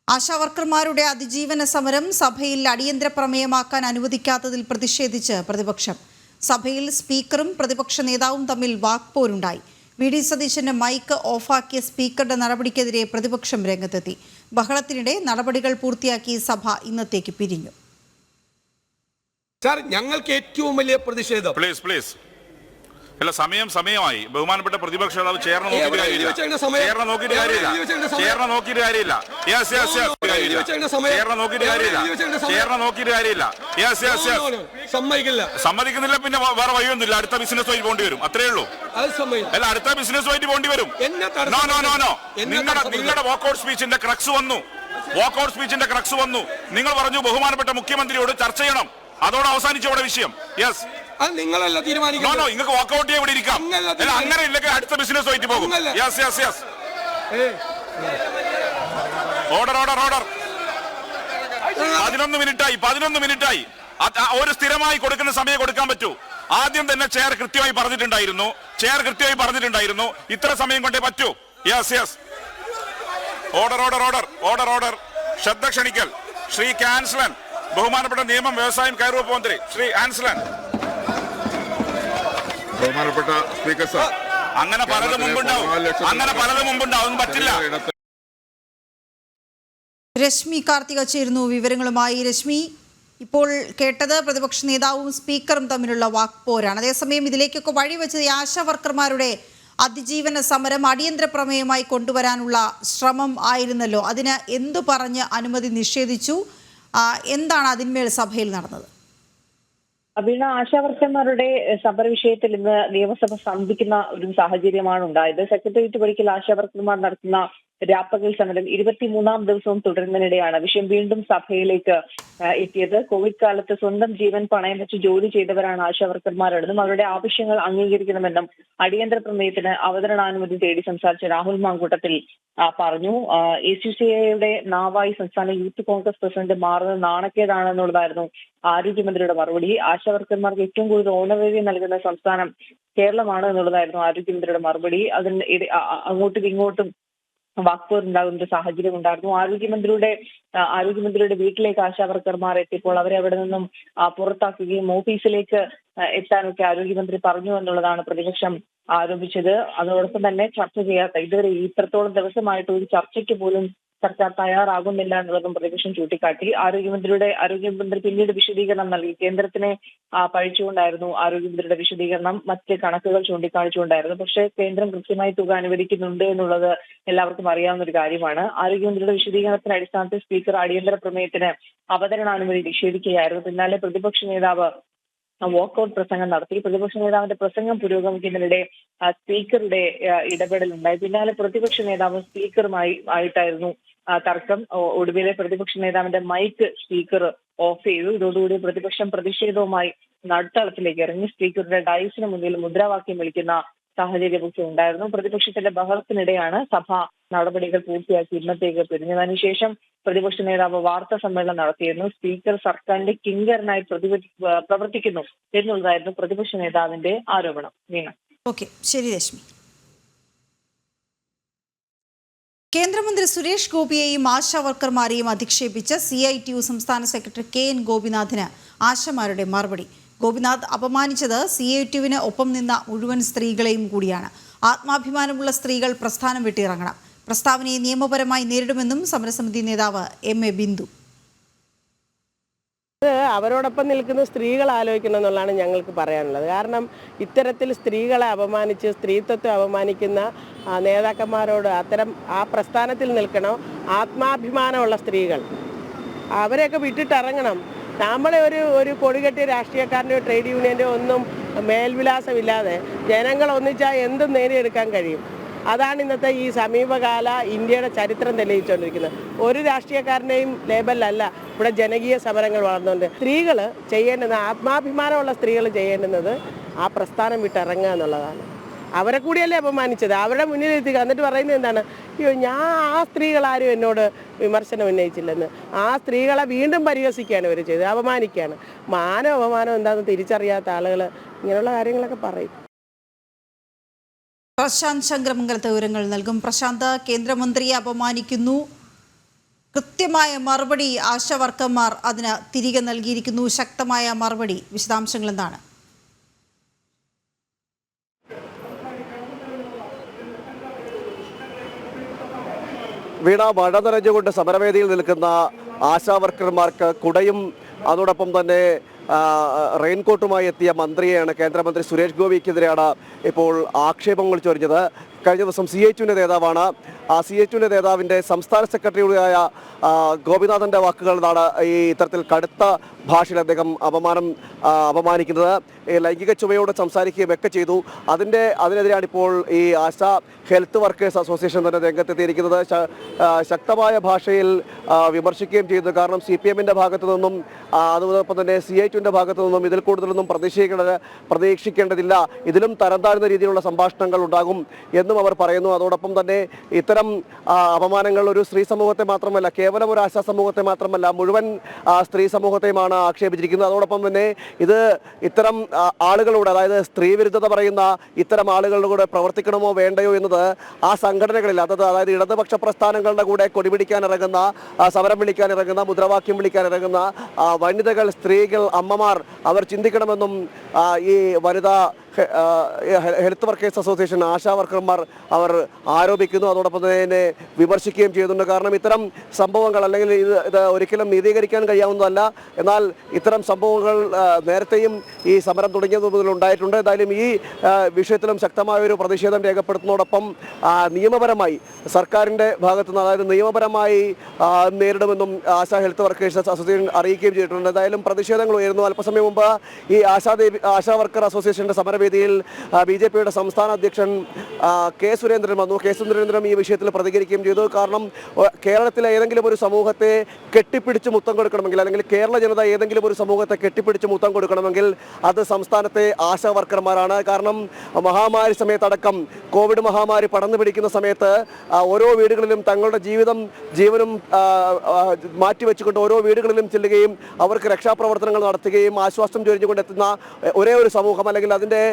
ആശാവർക്കർമാരുടെ അതിജീവന സമരം സഭയിൽ അടിയന്തര പ്രമേയമാക്കാൻ അനുവദിക്കാത്തതിൽ പ്രതിഷേധിച്ച് പ്രതിപക്ഷം. സഭയിൽ സ്പീക്കറും പ്രതിപക്ഷ നേതാവും തമ്മിൽ വാക്പോരുണ്ടായി. VD സതീശന്റെ മൈക്ക് ഓഫാക്കിയ സ്പീക്കറുടെ നടപടിക്കെതിരെ പ്രതിപക്ഷം രംഗത്തെത്തി. ബഹളത്തിനിടെ നടപടികൾ പൂർത്തിയാക്കി സഭ ഇന്നത്തേക്ക് പിരിഞ്ഞു. സാർ, ഞങ്ങൾക്ക് ഏറ്റവും വലിയ പ്രതിഷേധം അല്ല, സമയമായി. ബഹുമാനപ്പെട്ട പ്രതിപക്ഷ നേതാവ് ചേർന്ന് നോക്കിയിട്ട് കാര്യമില്ല. സമ്മതിക്കുന്നില്ല, പിന്നെ വേറെ വഴിയൊന്നുമില്ല. അടുത്ത ബിസിനസ് വഴി പോണ്ടി വരും, അത്രേ ഉള്ളൂ. അല്ല, അടുത്ത ബിസിനസ് വഴി പോണ്ടി വരും. നിങ്ങളുടെ വാക്കൌട്ട് സ്പീച്ചിന്റെ ക്രക്സ് വന്നു. നിങ്ങൾ പറഞ്ഞു ബഹുമാനപ്പെട്ട മുഖ്യമന്ത്രിയോട് ചർച്ച ചെയ്യണം. അതോടെ അവസാനിച്ചു അവിടെ വിഷയം. യെസ്, അത് നിങ്ങളല്ല തീരുമാനിക്കുന്നത്. നിങ്ങൾക്ക് വാക്കൗട്ട് ചെയ്യാൻ ഇവിടെ ഇരിക്കാം. അങ്ങനെ ഇല്ലെങ്കിൽ അടുത്ത ബിസിനസ് ആയിട്ട് പോകും. ഓർഡർ 11 മിനിറ്റായി. ഒരു സ്ഥിരമായി കൊടുക്കുന്ന സമയം കൊടുക്കാൻ പറ്റൂ. ആദ്യം തന്നെ ചെയർ കൃത്യമായി പറഞ്ഞിട്ടുണ്ടായിരുന്നു ഇത്ര സമയം കൊണ്ടേ പറ്റൂ. Yes, order. ശ്രദ്ധ ക്ഷണിക്കൽ. ശ്രീ കാൻസലൻ, ബഹുമാനപ്പെട്ട നിയമം, വ്യവസായം, കയർ വകുപ്പ് മന്ത്രി ശ്രീ ആൻസലൻ. ബഹുമാനപ്പെട്ട സ്പീക്കർ സാർ, അങ്ങനെ പലതും മുമ്പുണ്ടാവും. പറ്റില്ല. രശ്മി കാർത്തിക ചേരുന്നു വിവരങ്ങളുമായി. രശ്മി, ഇപ്പോൾ കേട്ടത് പ്രതിപക്ഷ നേതാവും സ്പീക്കറും തമ്മിലുള്ള വാക്പോരാണ്. അതേസമയം ഇതിലേക്കൊക്കെ വഴിവെച്ചത് ഈ ആശാ വർക്കർമാരുടെ അതിജീവന സമരം അടിയന്തര പ്രമേയമായി കൊണ്ടുവരാനുള്ള ശ്രമം ആയിരുന്നല്ലോ. അതിന് എന്തു പറഞ്ഞ് അനുമതി നിഷേധിച്ചു? എന്താണ് അതിന്മേൽ സഭയിൽ നടന്നത്? വീണ, ആശാവർക്കർമാരുടെ സമര വിഷയത്തിൽ ഇന്ന് നിയമസഭ സ്തംഭിക്കുന്ന ഒരു സാഹചര്യമാണ് ഉണ്ടായത്. സെക്രട്ടേറിയറ്റ് പടിക്കൽ ആശാവർക്കർമാർ നടത്തുന്ന രാപ്പകൽ സമരം 23-ാം ദിവസവും തുടരുന്നതിനിടെയാണ് വിഷയം വീണ്ടും സഭയിലേക്ക് എത്തിയത്. കോവിഡ് കാലത്ത് സ്വന്തം ജീവൻ പണയം വെച്ച് ജോലി ചെയ്തവരാണ് ആശാവർക്കർമാരെന്നും അവരുടെ ആവശ്യങ്ങൾ അംഗീകരിക്കണമെന്നും അടിയന്തര പ്രമേയത്തിന് അവതരണാനുമതി തേടി സംസാരിച്ച രാഹുൽ മാങ്കൂട്ടത്തിൽ പറഞ്ഞു. ACCIയുടെ നാവായി സംസ്ഥാന യൂത്ത് കോൺഗ്രസ് പ്രസിഡന്റ് മാറുന്നത് നാണക്കേടാണെന്നുള്ളതായിരുന്നു ആരോഗ്യമന്ത്രിയുടെ മറുപടി. ആശാവർക്കർമാർക്ക് ഏറ്റവും കൂടുതൽ ഓണറേറിയം നൽകുന്ന സംസ്ഥാനം കേരളമാണ് എന്നുള്ളതായിരുന്നു ആരോഗ്യമന്ത്രിയുടെ മറുപടി. അതിന് അങ്ങോട്ടും ഇങ്ങോട്ടും വാക്പോരുണ്ടാകുന്ന ഒരു സാഹചര്യം ഉണ്ടായിരുന്നു. ആരോഗ്യമന്ത്രിയുടെ വീട്ടിലേക്ക് ആശാവർക്കർമാർ എത്തിയപ്പോൾ അവരെ അവിടെ നിന്നും പുറത്താക്കുകയും ഓഫീസിലേക്ക് എത്താനൊക്കെ ആരോഗ്യമന്ത്രി പറഞ്ഞു എന്നുള്ളതാണ് പ്രതിപക്ഷം ആരോപിച്ചത്. അതോടൊപ്പം തന്നെ ചർച്ച ചെയ്യാത്ത, ഇതുവരെ ഇത്രത്തോളം ദിവസമായിട്ട് ഒരു ചർച്ചയ്ക്ക് പോലും സർക്കാർ തയ്യാറാകുന്നില്ല എന്നുള്ളതും പ്രതിപക്ഷം ചൂണ്ടിക്കാട്ടി. ആരോഗ്യമന്ത്രി പിന്നീട് വിശദീകരണം നൽകി. കേന്ദ്രത്തിനെ പഴിച്ചുകൊണ്ടായിരുന്നു ആരോഗ്യമന്ത്രിയുടെ വിശദീകരണം, മറ്റ് കണക്കുകൾ ചൂണ്ടിക്കാണിച്ചുകൊണ്ടായിരുന്നു. പക്ഷേ കേന്ദ്രം കൃത്യമായി തുക അനുവദിക്കുന്നുണ്ട് എന്നുള്ളത് എല്ലാവർക്കും അറിയാവുന്ന ഒരു കാര്യമാണ്. ആരോഗ്യമന്ത്രിയുടെ വിശദീകരണത്തിന്റെ അടിസ്ഥാനത്തിൽ സ്പീക്കർ അടിയന്തര പ്രമേയത്തിന് അവതരണാനുമതി നിഷേധിക്കുകയായിരുന്നു. പിന്നാലെ പ്രതിപക്ഷ നേതാവ് വാക്കൌട്ട് പ്രസംഗം നടത്തി. പ്രതിപക്ഷ നേതാവിന്റെ പ്രസംഗം പുരോഗമിക്കുന്നതിനിടെ സ്പീക്കറുടെ ഇടപെടലുണ്ടായി. പിന്നാലെ പ്രതിപക്ഷ നേതാവ് സ്പീക്കറുമായിട്ടായിരുന്നു തർക്കം. ഒടുവിലെ പ്രതിപക്ഷ നേതാവിന്റെ മൈക്ക് സ്പീക്കർ ഓഫ് ചെയ്തു. ഇതോടുകൂടി പ്രതിപക്ഷം പ്രതിഷേധവുമായി നടുത്തളത്തിലേക്ക് ഇറങ്ങി. സ്പീക്കറുടെ ഡയസിന് മുന്നിൽ മുദ്രാവാക്യം വിളിക്കുന്ന സാഹചര്യമൊക്കെ ഉണ്ടായിരുന്നു. പ്രതിപക്ഷത്തിന്റെ ബഹളത്തിനിടെയാണ് സഭ നടപടികൾ പൂർത്തിയാക്കി ഇന്നത്തേക്ക് പിരിഞ്ഞത്. അതിനുശേഷം പ്രതിപക്ഷ നേതാവ് വാർത്താ സമ്മേളനം നടത്തിയിരുന്നു. സ്പീക്കർ സർക്കാരിന്റെ കിങ്കരനായി പ്രവർത്തിക്കുന്നു എന്നുള്ളതായിരുന്നു പ്രതിപക്ഷ നേതാവിന്റെ ആരോപണം. വീണ. ഓക്കെ, ശരി രശ്മി. കേന്ദ്രമന്ത്രി സുരേഷ് ഗോപിയെയും ആശാ വർക്കർമാരെയും അധിക്ഷേപിച്ച് CITU സംസ്ഥാന സെക്രട്ടറി KN ഗോപിനാഥിന് ആശമാരുടെ മറുപടി. ഗോപിനാഥ് അപമാനിച്ചത് CITUവിന് ഒപ്പം നിന്ന മുഴുവൻ സ്ത്രീകളെയും കൂടിയാണ്. ആത്മാഭിമാനമുള്ള സ്ത്രീകൾ പ്രസ്ഥാനം വിട്ടിറങ്ങണം. പ്രസ്താവനയെ നിയമപരമായി നേരിടുമെന്നും സമരസമിതി നേതാവ് MA ബിന്ദു. അവരോടൊപ്പം നിൽക്കുന്ന സ്ത്രീകൾ ആലോചിക്കണം എന്നുള്ളതാണ് ഞങ്ങൾക്ക് പറയാനുള്ളത്. കാരണം ഇത്തരത്തിൽ സ്ത്രീകളെ അപമാനിച്ച് സ്ത്രീത്വത്തെ അപമാനിക്കുന്ന നേതാക്കന്മാരോട് ആ പ്രസ്ഥാനത്തിൽ നിൽക്കണം. ആത്മാഭിമാനമുള്ള സ്ത്രീകൾ അവരെയൊക്കെ വിട്ടിട്ടിറങ്ങണം. നമ്മളെ ഒരു കൊടികെട്ടിയ രാഷ്ട്രീയക്കാരൻ്റെയോ ട്രേഡ് യൂണിയൻ്റെയോ ഒന്നും മേൽവിലാസമില്ലാതെ ജനങ്ങൾ ഒന്നിച്ചാൽ എന്തും നേടിയെടുക്കാൻ കഴിയും. അതാണ് ഇന്നത്തെ ഈ സമീപകാല ഇന്ത്യയുടെ ചരിത്രം തെളിയിച്ചുകൊണ്ടിരിക്കുന്നത്. ഒരു രാഷ്ട്രീയക്കാരനെയും ലേബലല്ല ഇവിടെ ജനകീയ സമരങ്ങൾ വളർന്നുകൊണ്ട്. സ്ത്രീകൾ ചെയ്യേണ്ടുന്നത്, ആത്മാഭിമാനമുള്ള സ്ത്രീകൾ ചെയ്യേണ്ടുന്നത് ആ പ്രസ്ഥാനം വിട്ടിറങ്ങുക എന്നുള്ളതാണ്. അവരെ കൂടിയല്ലേ അപമാനിച്ചത്, അവരുടെ മുന്നിലെത്തിക്കുക. എന്നിട്ട് പറയുന്നത് എന്താണ്? അയ്യോ, ഞാൻ ആ സ്ത്രീകളാരും എന്നോട് വിമർശനം ഉന്നയിച്ചില്ലെന്ന്. ആ സ്ത്രീകളെ വീണ്ടും പരിഹസിക്കുകയാണ് ഇവർ ചെയ്തത്, അപമാനിക്കുകയാണ്. മാനോ അപമാനം എന്താണെന്ന് തിരിച്ചറിയാത്ത ആളുകൾ ഇങ്ങനെയുള്ള കാര്യങ്ങളൊക്കെ പറയും. പ്രശാന്ത് ശങ്കരമംഗലത്തെ വിവരങ്ങൾ നൽകും. പ്രശാന്ത്, കേന്ദ്രമന്ത്രിയെ അപമാനിക്കുന്നു, കൃത്യമായ മറുപടി ആശാവർക്കർമാർ അതിന് തിരികെ നൽകിയിരിക്കുന്നു. ശക്തമായ മറുപടി, വിശദാംശങ്ങൾ എന്താണ്? വീണ, മഴ നനഞ്ഞുകൊണ്ട് സമരവേദിയിൽ നിൽക്കുന്ന ആശാവർക്കർമാർക്ക് കുടയും അതോടൊപ്പം തന്നെ റെയിൻകോട്ടുമായി എത്തിയ മന്ത്രിയെയാണ്, കേന്ദ്രമന്ത്രി സുരേഷ് ഗോപിക്കെതിരെയാണ് ഇപ്പോൾ ആക്ഷേപങ്ങൾ ചൊരിഞ്ഞത്. കഴിഞ്ഞ ദിവസം CHUവിൻ്റെ നേതാവാണ്. ആ CHUവിൻ്റെ നേതാവിൻ്റെ സംസ്ഥാന സെക്രട്ടറിയായ ഗോപിനാഥൻ്റെ വാക്കുകളാണ് ഈ ഇത്തരത്തിൽ കടുത്ത ഭാഷയിൽ അദ്ദേഹം അപമാനിക്കുന്നത്. ലൈംഗിക ചുവയോട് സംസാരിക്കുകയും ഒക്കെ ചെയ്തു. അതിനെതിരെയാണ് ഇപ്പോൾ ഈ ആശാ ഹെൽത്ത് വർക്കേഴ്സ് അസോസിയേഷൻ തന്നെ രംഗത്തെത്തിയിരിക്കുന്നത്. ശക്തമായ ഭാഷയിൽ വിമർശിക്കുകയും ചെയ്തു. കാരണം CPMൻ്റെ ഭാഗത്തു നിന്നും അതോടൊപ്പം തന്നെ CHUവിൻ്റെ ഭാഗത്തു നിന്നും ഇതിൽ കൂടുതലൊന്നും പ്രതീക്ഷിക്കേണ്ടതില്ല, ഇതിലും തരം താഴ്ന്ന രീതിയിലുള്ള സംഭാഷണങ്ങൾ ഉണ്ടാകും എന്നും അവർ പറയുന്നു. അതോടൊപ്പം തന്നെ ഇത്തരം അപമാനങ്ങൾ ഒരു സ്ത്രീ സമൂഹത്തെ മാത്രമല്ല, കേവലം ഒരു ആശാ സമൂഹത്തെ മാത്രമല്ല, മുഴുവൻ സ്ത്രീ സമൂഹത്തെയുമാണ് ആക്ഷേപിച്ചിരിക്കുന്നത്. അതോടൊപ്പം തന്നെ ഇത് ഇത്തരം ആളുകളോട്, അതായത് സ്ത്രീ വിരുദ്ധത പറയുന്ന ഇത്തരം ആളുകളുടെ കൂടെ പ്രവർത്തിക്കണമോ വേണ്ടയോ എന്നത് ആ സംഘടനകളിൽ, അതായത് ഇടതുപക്ഷ പ്രസ്ഥാനങ്ങളുടെ കൂടെ കൊടിപിടിക്കാൻ ഇറങ്ങുന്ന, സമരം വിളിക്കാൻ ഇറങ്ങുന്ന, മുദ്രാവാക്യം വിളിക്കാൻ ഇറങ്ങുന്ന വനിതകൾ, സ്ത്രീകൾ, അമ്മമാർ അവർ ചിന്തിക്കണമെന്നും ഈ വനിതാ ഹെൽത്ത് വർക്കേഴ്സ് അസോസിയേഷൻ ആശാ വർക്കർമാർ അവർ ആരോപിക്കുന്നു. അതോടൊപ്പം തന്നെ വിമർശിക്കുകയും ചെയ്യുന്നുണ്ട്. കാരണം ഇത്തരം സംഭവങ്ങൾ, അല്ലെങ്കിൽ ഇത് ഒരിക്കലും നീതീകരിക്കാൻ കഴിയാവുന്നതല്ല. എന്നാൽ ഇത്തരം സംഭവങ്ങൾ നേരത്തെയും ഈ സമരം തുടങ്ങിയത് മുതൽ ഉണ്ടായിട്ടുണ്ട്. എന്തായാലും ഈ വിഷയത്തിലും ശക്തമായ ഒരു പ്രതിഷേധം രേഖപ്പെടുത്തുന്നതോടൊപ്പം നിയമപരമായി സർക്കാരിൻ്റെ ഭാഗത്തുനിന്ന്, അതായത് നിയമപരമായി നേരിടുമെന്നും ആശാ ഹെൽത്ത് വർക്കേഴ്സ് അസോസിയേഷൻ അറിയിക്കുകയും ചെയ്തിട്ടുണ്ട്. എന്തായാലും പ്രതിഷേധങ്ങൾ ഉയരുന്നു. അല്പസമയം മുമ്പ് ഈ ആശാ വർക്കർ അസോസിയേഷൻ്റെ സമരവേദിയിൽ BJPയുടെ സംസ്ഥാന അധ്യക്ഷൻ കെ സുരേന്ദ്രൻ വന്നു. കെ സുരേന്ദ്രൻ ഈ വിഷയത്തിൽ പ്രതികരിക്കുകയും ചെയ്തു. കാരണം കേരളത്തിലെ ഏതെങ്കിലും ഒരു സമൂഹത്തെ കെട്ടിപ്പിടിച്ച് മുത്തം കൊടുക്കണമെങ്കിൽ, അല്ലെങ്കിൽ കേരള ജനത ഏതെങ്കിലും ഒരു സമൂഹത്തെ കെട്ടിപ്പിടിച്ച് മുത്തം കൊടുക്കണമെങ്കിൽ അത് സംസ്ഥാനത്തെ ആശാ വർക്കർമാരാണ്. കാരണം മഹാമാരി സമയത്തടക്കം, കോവിഡ് മഹാമാരി പടർന്നു പിടിക്കുന്ന സമയത്ത് ഓരോ വീടുകളിലും തങ്ങളുടെ ജീവനും മാറ്റിവെച്ചുകൊണ്ട് ഓരോ വീടുകളിലും ചെല്ലുകയും അവർക്ക് രക്ഷാപ്രവർത്തനങ്ങൾ നടത്തുകയും ആശ്വാസം ചൊരിഞ്ഞുകൊണ്ടെത്തുന്ന ഒരേ ഒരു സമൂഹം, അല്ലെങ്കിൽ അതിൻ്റെ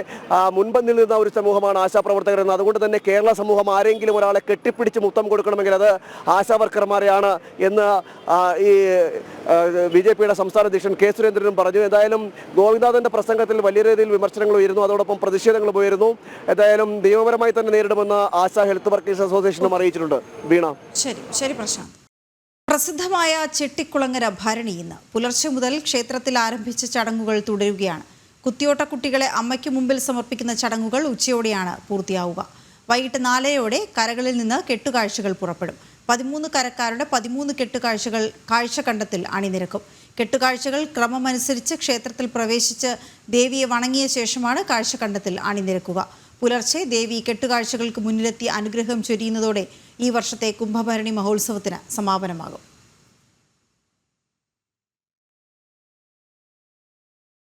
മുൻപന്തിൽ നിന്ന ഒരു സമൂഹമാണ് ആശാപ്രവർത്തകർ എന്ന്. അതുകൊണ്ട് തന്നെ കേരള സമൂഹം ആരെങ്കിലും ഒരാളെ കെട്ടിപ്പിടിച്ച് മുത്തം കൊടുക്കണമെങ്കിൽ അത് ആശാ വർക്കർമാരെയാണ് എന്ന് ഈ BJPയുടെ സംസ്ഥാന അധ്യക്ഷൻ കെ സുരേന്ദ്രനും പറഞ്ഞു. എന്തായാലും ഗോവിന്ദാഥന്റെ പ്രസംഗത്തിൽ വലിയ രീതിയിൽ വിമർശനങ്ങൾ ഉയരുന്നു, അതോടൊപ്പം പ്രതിഷേധങ്ങളും ഉയരുന്നു. എന്തായാലും നിയമപരമായി തന്നെ നേരിടുമെന്ന് ആശാ ഹെൽത്ത് വർക്കേഴ്സ് അസോസിയേഷനും അറിയിച്ചിട്ടുണ്ട്. വീണ, ശരി പ്രശാന്ത്. പ്രസിദ്ധമായ ചെട്ടിക്കുളങ്ങര ഭരണി ഇന്ന് പുലർച്ചെ മുതൽ ക്ഷേത്രത്തിൽ ആരംഭിച്ച ചടങ്ങുകൾ തുടരുകയാണ്. കുത്തിയോട്ട കുട്ടികളെ അമ്മയ്ക്ക് മുമ്പിൽ സമർപ്പിക്കുന്ന ചടങ്ങുകൾ ഉച്ചയോടെയാണ് പൂർത്തിയാവുക. വൈകിട്ട് 4:00 കരകളിൽ നിന്ന് കെട്ടുകാഴ്ചകൾ പുറപ്പെടും. 13 കരക്കാരുടെ 13 കെട്ടുകാഴ്ചകൾ കാഴ്ചക്കണ്ടത്തിൽ അണിനിരക്കും. കെട്ടുകാഴ്ചകൾ ക്രമമനുസരിച്ച് ക്ഷേത്രത്തിൽ പ്രവേശിച്ച് ദേവിയെ വണങ്ങിയ ശേഷമാണ് കാഴ്ചക്കണ്ടത്തിൽ അണിനിരക്കുക. പുലർച്ചെ ദേവി കെട്ടുകാഴ്ചകൾക്ക് മുന്നിലെത്തി അനുഗ്രഹം ചൊരിയുന്നതോടെ ഈ വർഷത്തെ കുംഭഭരണി മഹോത്സവത്തിന് സമാപനമാകും.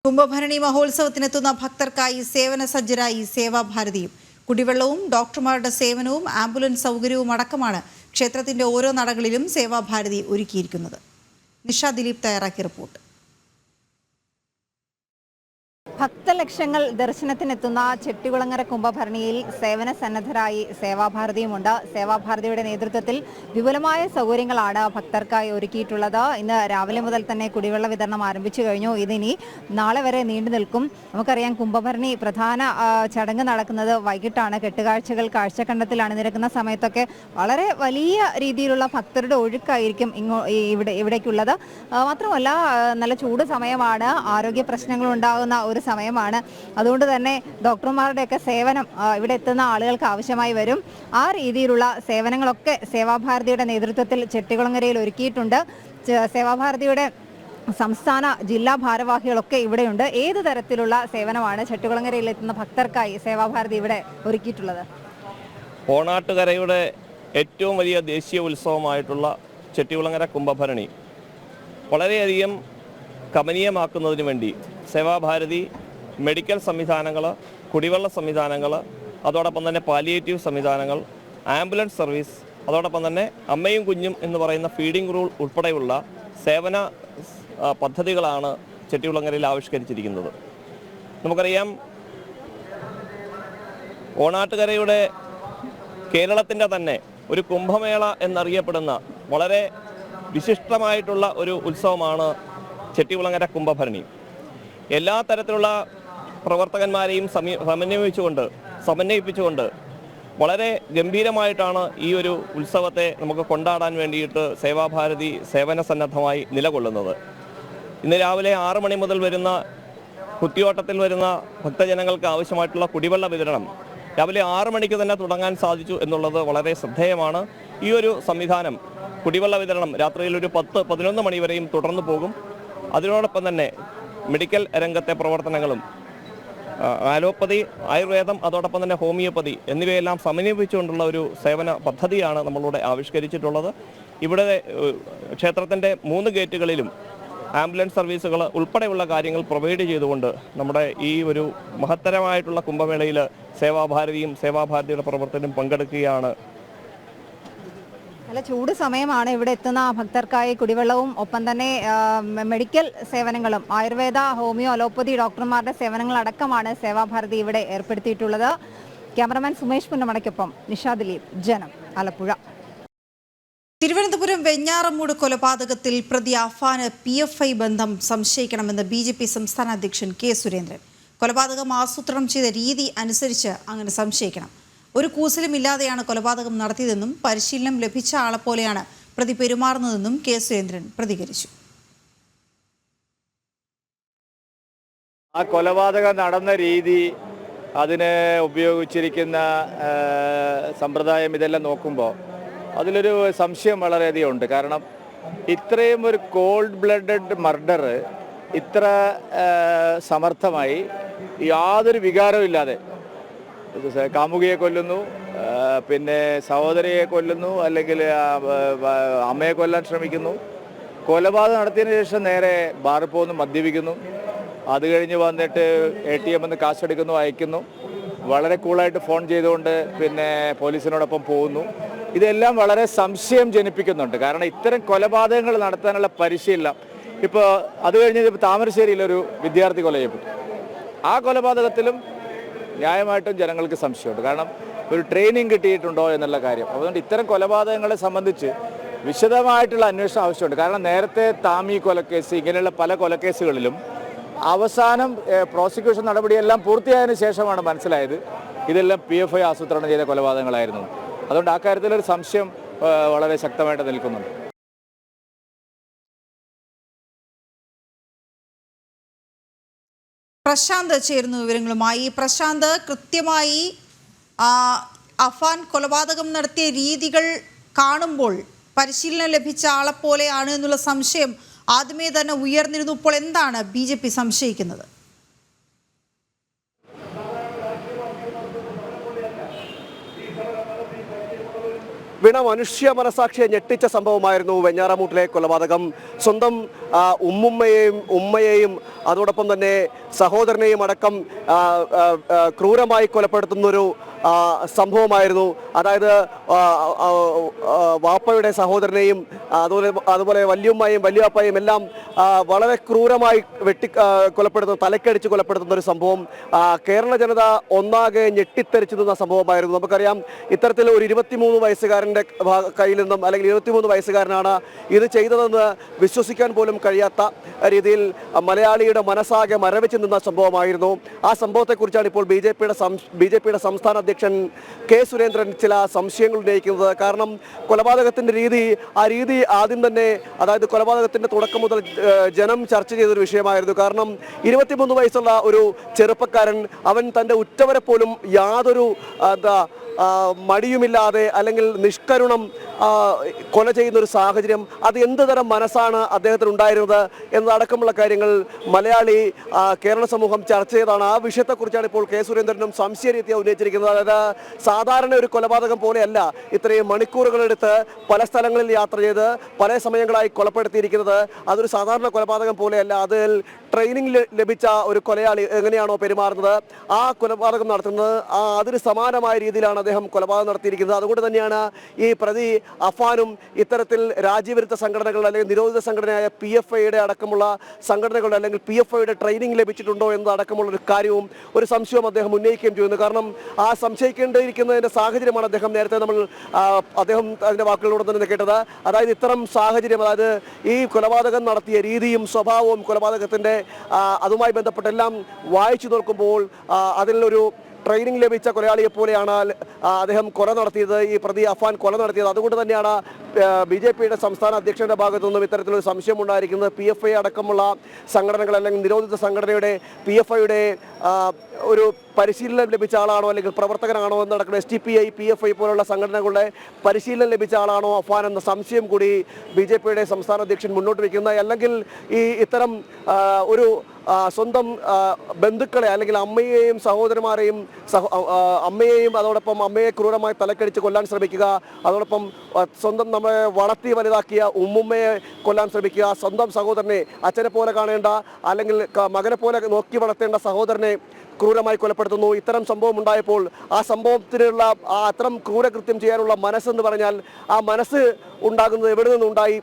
കുംഭഭരണി മഹോത്സവത്തിനെത്തുന്ന ഭക്തർക്കായി സേവന സജ്ജരായി സേവാഭാരതിയും. കുടിവെള്ളവും ഡോക്ടർമാരുടെ സേവനവും ആംബുലൻസ് സൗകര്യവും അടക്കമാണ് ക്ഷേത്രത്തിന്റെ ഓരോ നടകളിലും സേവാഭാരതി ഒരുക്കിയിരിക്കുന്നത്. നിഷ ദിലീപ് തയ്യാറാക്കിയ റിപ്പോർട്ട്. ഭക്തലക്ഷങ്ങൾ ദർശനത്തിനെത്തുന്ന ചെട്ടികുളങ്ങര കുംഭഭരണിയിൽ സേവന സന്നദ്ധരായി സേവാഭാരതിയുമുണ്ട്. സേവാഭാരതിയുടെ നേതൃത്വത്തിൽ വിപുലമായ സൗകര്യങ്ങളാണ് ഭക്തർക്കായി ഒരുക്കിയിട്ടുള്ളത്. ഇന്ന് രാവിലെ മുതൽ തന്നെ കുടിവെള്ള വിതരണം ആരംഭിച്ചു കഴിഞ്ഞു. ഇതിനി നാളെ വരെ നീണ്ടു നിൽക്കും. നമുക്കറിയാം, കുംഭഭരണി പ്രധാന ചടങ്ങ് നടക്കുന്നത് വൈകിട്ടാണ്. കെട്ടുകാഴ്ചകൾ കാഴ്ചക്കണ്ടത്തിലാണ്. നിരക്കുന്ന സമയത്തൊക്കെ വളരെ വലിയ രീതിയിലുള്ള ഭക്തരുടെ ഒഴുക്കായിരിക്കും ഇവിടേക്കുള്ളത്. മാത്രമല്ല, നല്ല ചൂട് സമയമാണ്, ആരോഗ്യ പ്രശ്നങ്ങൾ ഉണ്ടാകുന്ന ഒരു സമയമാണ്. അതുകൊണ്ട് തന്നെ ഡോക്ടർമാരുടെയൊക്കെ സേവനം ഇവിടെ എത്തുന്ന ആളുകൾക്ക് ആവശ്യമായി വരും. ആ രീതിയിലുള്ള സേവനങ്ങളൊക്കെ സേവാഭാരതിയുടെ നേതൃത്വത്തിൽ ചെട്ടികുളങ്ങരയിൽ ഒരുക്കിയിട്ടുണ്ട്. സേവാഭാരതിയുടെ സംസ്ഥാന ജില്ലാ ഭാരവാഹികളൊക്കെ ഇവിടെയുണ്ട്. ഏത് തരത്തിലുള്ള സേവനമാണ് ചെട്ടികുളങ്ങരയിൽ എത്തുന്ന ഭക്തർക്കായി സേവാഭാരതി ഇവിടെ ഒരുക്കിയിട്ടുള്ളത്? ഓണാട്ടുകരയുടെ ഏറ്റവും വലിയ ദേശീയ ഉത്സവമായിട്ടുള്ള ചെട്ടികുളങ്ങര കുംഭഭരണി വളരെയധികം കമനീയമാക്കുന്നതിന് വേണ്ടി സേവാഭാരതി മെഡിക്കൽ സംവിധാനങ്ങൾ, കുടിവെള്ള സംവിധാനങ്ങൾ, അതോടൊപ്പം തന്നെ പാലിയേറ്റീവ് സംവിധാനങ്ങൾ, ആംബുലൻസ് സർവീസ്, അതോടൊപ്പം തന്നെ അമ്മയും കുഞ്ഞും എന്ന് പറയുന്ന ഫീഡിംഗ് റൂൾ ഉൾപ്പെടെയുള്ള സേവന പദ്ധതികളാണ് ചെട്ടികുളങ്ങരയിൽ ആവിഷ്കരിച്ചിരിക്കുന്നത്. നമുക്കറിയാം, ഓണാട്ടുകരയുടെ കേരളത്തിൻ്റെ തന്നെ ഒരു കുംഭമേള എന്നറിയപ്പെടുന്ന വളരെ വിശിഷ്ടമായിട്ടുള്ള ഒരു ഉത്സവമാണ് ചെട്ടികുളങ്ങര കുംഭഭരണി. എല്ലാ തരത്തിലുള്ള പ്രവർത്തകന്മാരെയും സമന്വയിപ്പിച്ചുകൊണ്ട് വളരെ ഗംഭീരമായിട്ടാണ് ഈ ഒരു ഉത്സവത്തെ നമുക്ക് കൊണ്ടാടാൻ വേണ്ടിയിട്ട് സേവാഭാരതി സേവന സന്നദ്ധമായി നിലകൊള്ളുന്നത്. ഇന്ന് രാവിലെ 6 മണി മുതൽ വരുന്ന കുത്തിയോട്ടത്തിൽ വരുന്ന ഭക്തജനങ്ങൾക്ക് ആവശ്യമായിട്ടുള്ള കുടിവെള്ള വിതരണം രാവിലെ 6 മണിക്ക് തന്നെ തുടങ്ങാൻ സാധിച്ചു എന്നുള്ളത് വളരെ ശ്രദ്ധേയമാണ്. ഈ ഒരു സംവിധാനം, കുടിവെള്ള വിതരണം രാത്രിയിൽ ഒരു 10-11 മണി വരെയും തുടർന്നു പോകും. അതിനോടൊപ്പം തന്നെ മെഡിക്കൽ രംഗത്തെ പ്രവർത്തനങ്ങളും, അലോപ്പതി, ആയുർവേദം, അതോടൊപ്പം തന്നെ ഹോമിയോപ്പതി എന്നിവയെല്ലാം സമന്വയിപ്പിച്ചുകൊണ്ടുള്ള ഒരു സേവന പദ്ധതിയാണ് നമ്മളിവിടെ ആവിഷ്കരിച്ചിട്ടുള്ളത്. ഇവിടെ ക്ഷേത്രത്തിൻ്റെ 3 ഗേറ്റുകളിലും ആംബുലൻസ് സർവീസുകൾ ഉൾപ്പെടെയുള്ള കാര്യങ്ങൾ പ്രൊവൈഡ് ചെയ്തുകൊണ്ട് നമ്മുടെ ഈ ഒരു മഹത്തരമായിട്ടുള്ള കുംഭമേളയിൽ സേവാഭാരതിയും സേവാഭാരതിയുടെ പ്രവർത്തനം പങ്കെടുക്കുകയാണ്. നല്ല ചൂട് സമയമാണ്. ഇവിടെ എത്തുന്ന ഭക്തർക്കായി കുടിവെള്ളവും ഒപ്പം തന്നെ മെഡിക്കൽ സേവനങ്ങളും, ആയുർവേദ, ഹോമിയോ, അലോപ്പതി ഡോക്ടർമാരുടെ സേവനങ്ങളടക്കമാണ് സേവാഭാരതി ഇവിടെ ഏർപ്പെടുത്തിയിട്ടുള്ളത്. ക്യാമറമാൻ സുമേഷ് പുന്നമടയ്ക്കൊപ്പം നിഷാ ദിലീപ്, ജനം, ആലപ്പുഴ. തിരുവനന്തപുരം വെഞ്ഞാറമൂട് കൊലപാതകത്തിൽ പ്രതി അഫാന് PFI ബന്ധം സംശയിക്കണമെന്ന് BJP സംസ്ഥാന അധ്യക്ഷൻ K. സുരേന്ദ്രൻ. കൊലപാതകം ആസൂത്രണം ചെയ്ത രീതി അനുസരിച്ച് അങ്ങനെ സംശയിക്കണം. ഒരു കൂസലുമില്ലാതെയാണ് കൊലപാതകം നടത്തിയതെന്നും പരിശീലനം ലഭിച്ച ആളെപ്പോലെയാണ് പ്രതി പെരുമാറുന്നതെന്നും K. സുരേന്ദ്രൻ പ്രതികരിച്ചു. ആ കൊലപാതകം നടന്ന രീതി, അതിന് ഉപയോഗിച്ചിരിക്കുന്ന സമ്പ്രദായം, ഇതെല്ലാം നോക്കുമ്പോൾ അതിലൊരു സംശയം വളരെയധികം ഉണ്ട്. കാരണം ഇത്രയും ഒരു കോൾഡ് ബ്ലഡഡ് മർഡർ ഇത്ര സമർത്ഥമായി, യാതൊരു വികാരവും ഇല്ലാതെ കാമുകിയെ കൊല്ലുന്നു, പിന്നെ സഹോദരിയെ കൊല്ലുന്നു, അല്ലെങ്കിൽ അമ്മയെ കൊല്ലാൻ ശ്രമിക്കുന്നു, കൊലപാതകം നടത്തിയതിന് ശേഷം നേരെ ബാറിൽ പോകുന്നു, മദ്യപിക്കുന്നു, അത് കഴിഞ്ഞ് വന്നിട്ട് ATM നിന്ന് കാശെടുക്കുന്നു, അയക്കുന്നു, വളരെ കൂളായിട്ട് ഫോൺ ചെയ്തുകൊണ്ട് പിന്നെ പോലീസിനോടൊപ്പം പോകുന്നു. ഇതെല്ലാം വളരെ സംശയം ജനിപ്പിക്കുന്നുണ്ട്. കാരണം ഇത്തരം കൊലപാതകങ്ങൾ നടത്താനുള്ള പരിശീലനം, ഇപ്പോൾ അത് കഴിഞ്ഞ് താമരശ്ശേരിയിലൊരു വിദ്യാർത്ഥി കൊല ചെയ്യപ്പെട്ടു. ആ കൊലപാതകത്തിലും ന്യായമായിട്ടും ജനങ്ങൾക്ക് സംശയമുണ്ട്. കാരണം ഒരു ട്രെയിനിങ് കിട്ടിയിട്ടുണ്ടോ എന്നുള്ള കാര്യം. അതുകൊണ്ട് ഇത്തരം കൊലപാതകങ്ങളെ സംബന്ധിച്ച് വിശദമായിട്ടുള്ള അന്വേഷണം ആവശ്യമുണ്ട്. കാരണം നേരത്തെ താമി കൊലക്കേസ്, ഇങ്ങനെയുള്ള പല കൊലക്കേസുകളിലും അവസാനം പ്രോസിക്യൂഷൻ നടപടിയെല്ലാം പൂർത്തിയായതിനു ശേഷമാണ് മനസ്സിലായത് ഇതെല്ലാം PFI ആസൂത്രണം ചെയ്ത കൊലപാതകങ്ങളായിരുന്നു. അതുകൊണ്ട് ആ കാര്യത്തിലൊരു സംശയം വളരെ ശക്തമായിട്ട് നിൽക്കുന്നുണ്ട്. പ്രശാന്ത് ചേരുന്നു വിവരങ്ങളുമായി. പ്രശാന്ത്, കൃത്യമായി അഫാൻ കൊലപാതകം നടത്തിയ രീതികൾ കാണുമ്പോൾ പരിശീലനം ലഭിച്ച ആളെപ്പോലെയാണ് എന്നുള്ള സംശയം ആദ്യമേ തന്നെ ഉയർന്നിരുന്നു. ഇപ്പോൾ എന്താണ് BJP സംശയിക്കുന്നത്? വീണ, മനുഷ്യ മനസാക്ഷിയെ ഞെട്ടിച്ച സംഭവമായിരുന്നു വെഞ്ഞാറമൂട്ടിലെ കൊലപാതകം. സ്വന്തം ഉമ്മയെയും അതോടൊപ്പം തന്നെ സഹോദരനെയും അടക്കം ക്രൂരമായി കൊലപ്പെടുത്തുന്നൊരു സംഭവമായിരുന്നു. അതായത് വാപ്പയുടെ സഹോദരനെയും അതുപോലെ വല്യുമ്മയും വല്യവാപ്പയും എല്ലാം വളരെ ക്രൂരമായി കൊലപ്പെടുത്തുന്ന, തലക്കടിച്ച് കൊലപ്പെടുത്തുന്ന ഒരു സംഭവം കേരള ജനത ഒന്നാകെ ഞെട്ടിത്തെറിച്ചു നിന്ന സംഭവമായിരുന്നു. നമുക്കറിയാം, ഇത്തരത്തിൽ ഒരു 23 വയസ്സുകാരൻ്റെ കയ്യിൽ നിന്നും, അല്ലെങ്കിൽ 23 വയസ്സുകാരനാണ് ഇത് ചെയ്തതെന്ന് വിശ്വസിക്കാൻ പോലും കഴിയാത്ത രീതിയിൽ മലയാളിയുടെ മനസ്സാകെ മരവിച്ചു നിന്ന സംഭവമായിരുന്നു. ആ സംഭവത്തെക്കുറിച്ചാണ് ഇപ്പോൾ ബി ജെ പിയുടെ സംസ്ഥാന അധ്യക്ഷൻ കെ സുരേന്ദ്രൻ ചില സംശയങ്ങൾ ഉന്നയിക്കുന്നത്. കാരണം കൊലപാതകത്തിൻ്റെ ആ രീതി ആദ്യം തന്നെ, അതായത് കൊലപാതകത്തിൻ്റെ തുടക്കം മുതൽ ജനം ചർച്ച ചെയ്തൊരു വിഷയമായിരുന്നു. കാരണം 23 വയസ്സുള്ള ഒരു ചെറുപ്പക്കാരൻ, അവൻ തൻ്റെ ഉറ്റവരെ പോലും യാതൊരു മടിയുമില്ലാതെ അല്ലെങ്കിൽ നിഷ്കരുണം കൊല ചെയ്യുന്ന ഒരു സാഹചര്യം, അത് എന്ത് തരം മനസ്സാണ് അദ്ദേഹത്തിന് ഉണ്ടായിരുന്നത് എന്നതടക്കമുള്ള കാര്യങ്ങൾ മലയാളി കേരള സമൂഹം ചർച്ച ചെയ്താണ്. ആ വിഷയത്തെക്കുറിച്ചാണ് ഇപ്പോൾ കെ സുരേന്ദ്രനും സംശയരീതിയെ ഉന്നയിച്ചിരിക്കുന്നത്. അതായത് സാധാരണ ഒരു കൊലപാതകം പോലെയല്ല ഇത്രയും മണിക്കൂറുകളെടുത്ത് പല സ്ഥലങ്ങളിൽ യാത്ര ചെയ്ത് പല സമയങ്ങളായി കൊലപ്പെടുത്തിയിരിക്കുന്നത്. അതൊരു സാധാരണ കൊലപാതകം പോലെയല്ല. അതിൽ ട്രെയിനിങ് ലഭിച്ച ഒരു കൊലയാളി എങ്ങനെയാണോ പെരുമാറുന്നത്, ആ കൊലപാതകം നടത്തുന്നത് അതിന് സമാനമായ രീതിയിലാണ് അദ്ദേഹം കൊലപാതകം നടത്തിയിരിക്കുന്നത്. അതുകൊണ്ട് തന്നെയാണ് ഈ പ്രതി അഫാനും ഇത്തരത്തിൽ രാജ്യവിരുദ്ധ സംഘടനകൾ അല്ലെങ്കിൽ നിരോധിത സംഘടനയായ PFIയുടെ അടക്കമുള്ള സംഘടനകളുടെ അല്ലെങ്കിൽ PFIയുടെ ട്രെയിനിങ് ലഭിച്ചിട്ടുണ്ടോ എന്നതടക്കമുള്ള ഒരു കാര്യവും ഒരു സംശയവും അദ്ദേഹം ഉന്നയിക്കുകയും ചെയ്യുന്നു. കാരണം ആ സംശയിക്കേണ്ടിയിരിക്കുന്നതിൻ്റെ സാഹചര്യമാണ് നേരത്തെ അദ്ദേഹം അതിൻ്റെ വാക്കുകളിലൂടെ തന്നെ കേട്ടത്. അതായത് ഇത്തരം സാഹചര്യം, അതായത് ഈ കൊലപാതകം നടത്തിയ രീതിയും സ്വഭാവവും കൊലപാതകത്തിൻ്റെ അതുമായി ബന്ധപ്പെട്ടെല്ലാം വായിച്ചു നോക്കുമ്പോൾ അതിലൊരു ട്രെയിനിങ് ലഭിച്ച കൊലയാളിയെ പോലെയാണ് അദ്ദേഹം കൊല നടത്തിയത്, ഈ പ്രതി അഫാൻ കൊല നടത്തിയത്. അതുകൊണ്ട് തന്നെയാണ് BJPയുടെ സംസ്ഥാന അധ്യക്ഷന്റെ ഭാഗത്തു നിന്നും ഇത്തരത്തിലൊരു സംശയം ഉണ്ടായിരിക്കുന്നത്. PFI അടക്കമുള്ള സംഘടനകൾ അല്ലെങ്കിൽ നിരോധിത സംഘടനയുടെ PFIയുടെ ഒരു പരിശീലനം ലഭിച്ച ആളാണോ അല്ലെങ്കിൽ പ്രവർത്തകനാണോ എന്നടക്കം STPI, PFI പോലുള്ള സംഘടനകളുടെ പരിശീലനം ലഭിച്ച ആളാണോ അഫാൻ എന്ന സംശയം കൂടി BJPയുടെ സംസ്ഥാന അധ്യക്ഷൻ മുന്നോട്ട് വയ്ക്കുന്നത്. അല്ലെങ്കിൽ ഇത്തരം ഒരു സ്വന്തം ബന്ധുക്കളെ അല്ലെങ്കിൽ അമ്മയെയും സഹോദരന്മാരെയും അമ്മയെയും അതോടൊപ്പം അമ്മയെ ക്രൂരമായി തലക്കടിച്ച് കൊല്ലാൻ ശ്രമിക്കുക, അതോടൊപ്പം സ്വന്തം നമ്മളെ വളർത്തി വലുതാക്കിയ ഉമ്മുമ്മയെ കൊല്ലാൻ ശ്രമിക്കുക, സ്വന്തം സഹോദരനെ അച്ഛനെ പോലെ കാണേണ്ട അല്ലെങ്കിൽ മകനെ പോലെ നോക്കി വളർത്തേണ്ട സഹോദരനെ ക്രൂരമായി കൊലപ്പെടുത്തുന്നു. ഇത്തരം സംഭവം ഉണ്ടായപ്പോൾ ആ സംഭവത്തിനുള്ള അത്തരം ക്രൂരകൃത്യം ചെയ്യാനുള്ള മനസ്സെന്ന് പറഞ്ഞാൽ ആ മനസ്സ് ഉണ്ടാകുന്നത് എവിടെ നിന്നുണ്ടായി?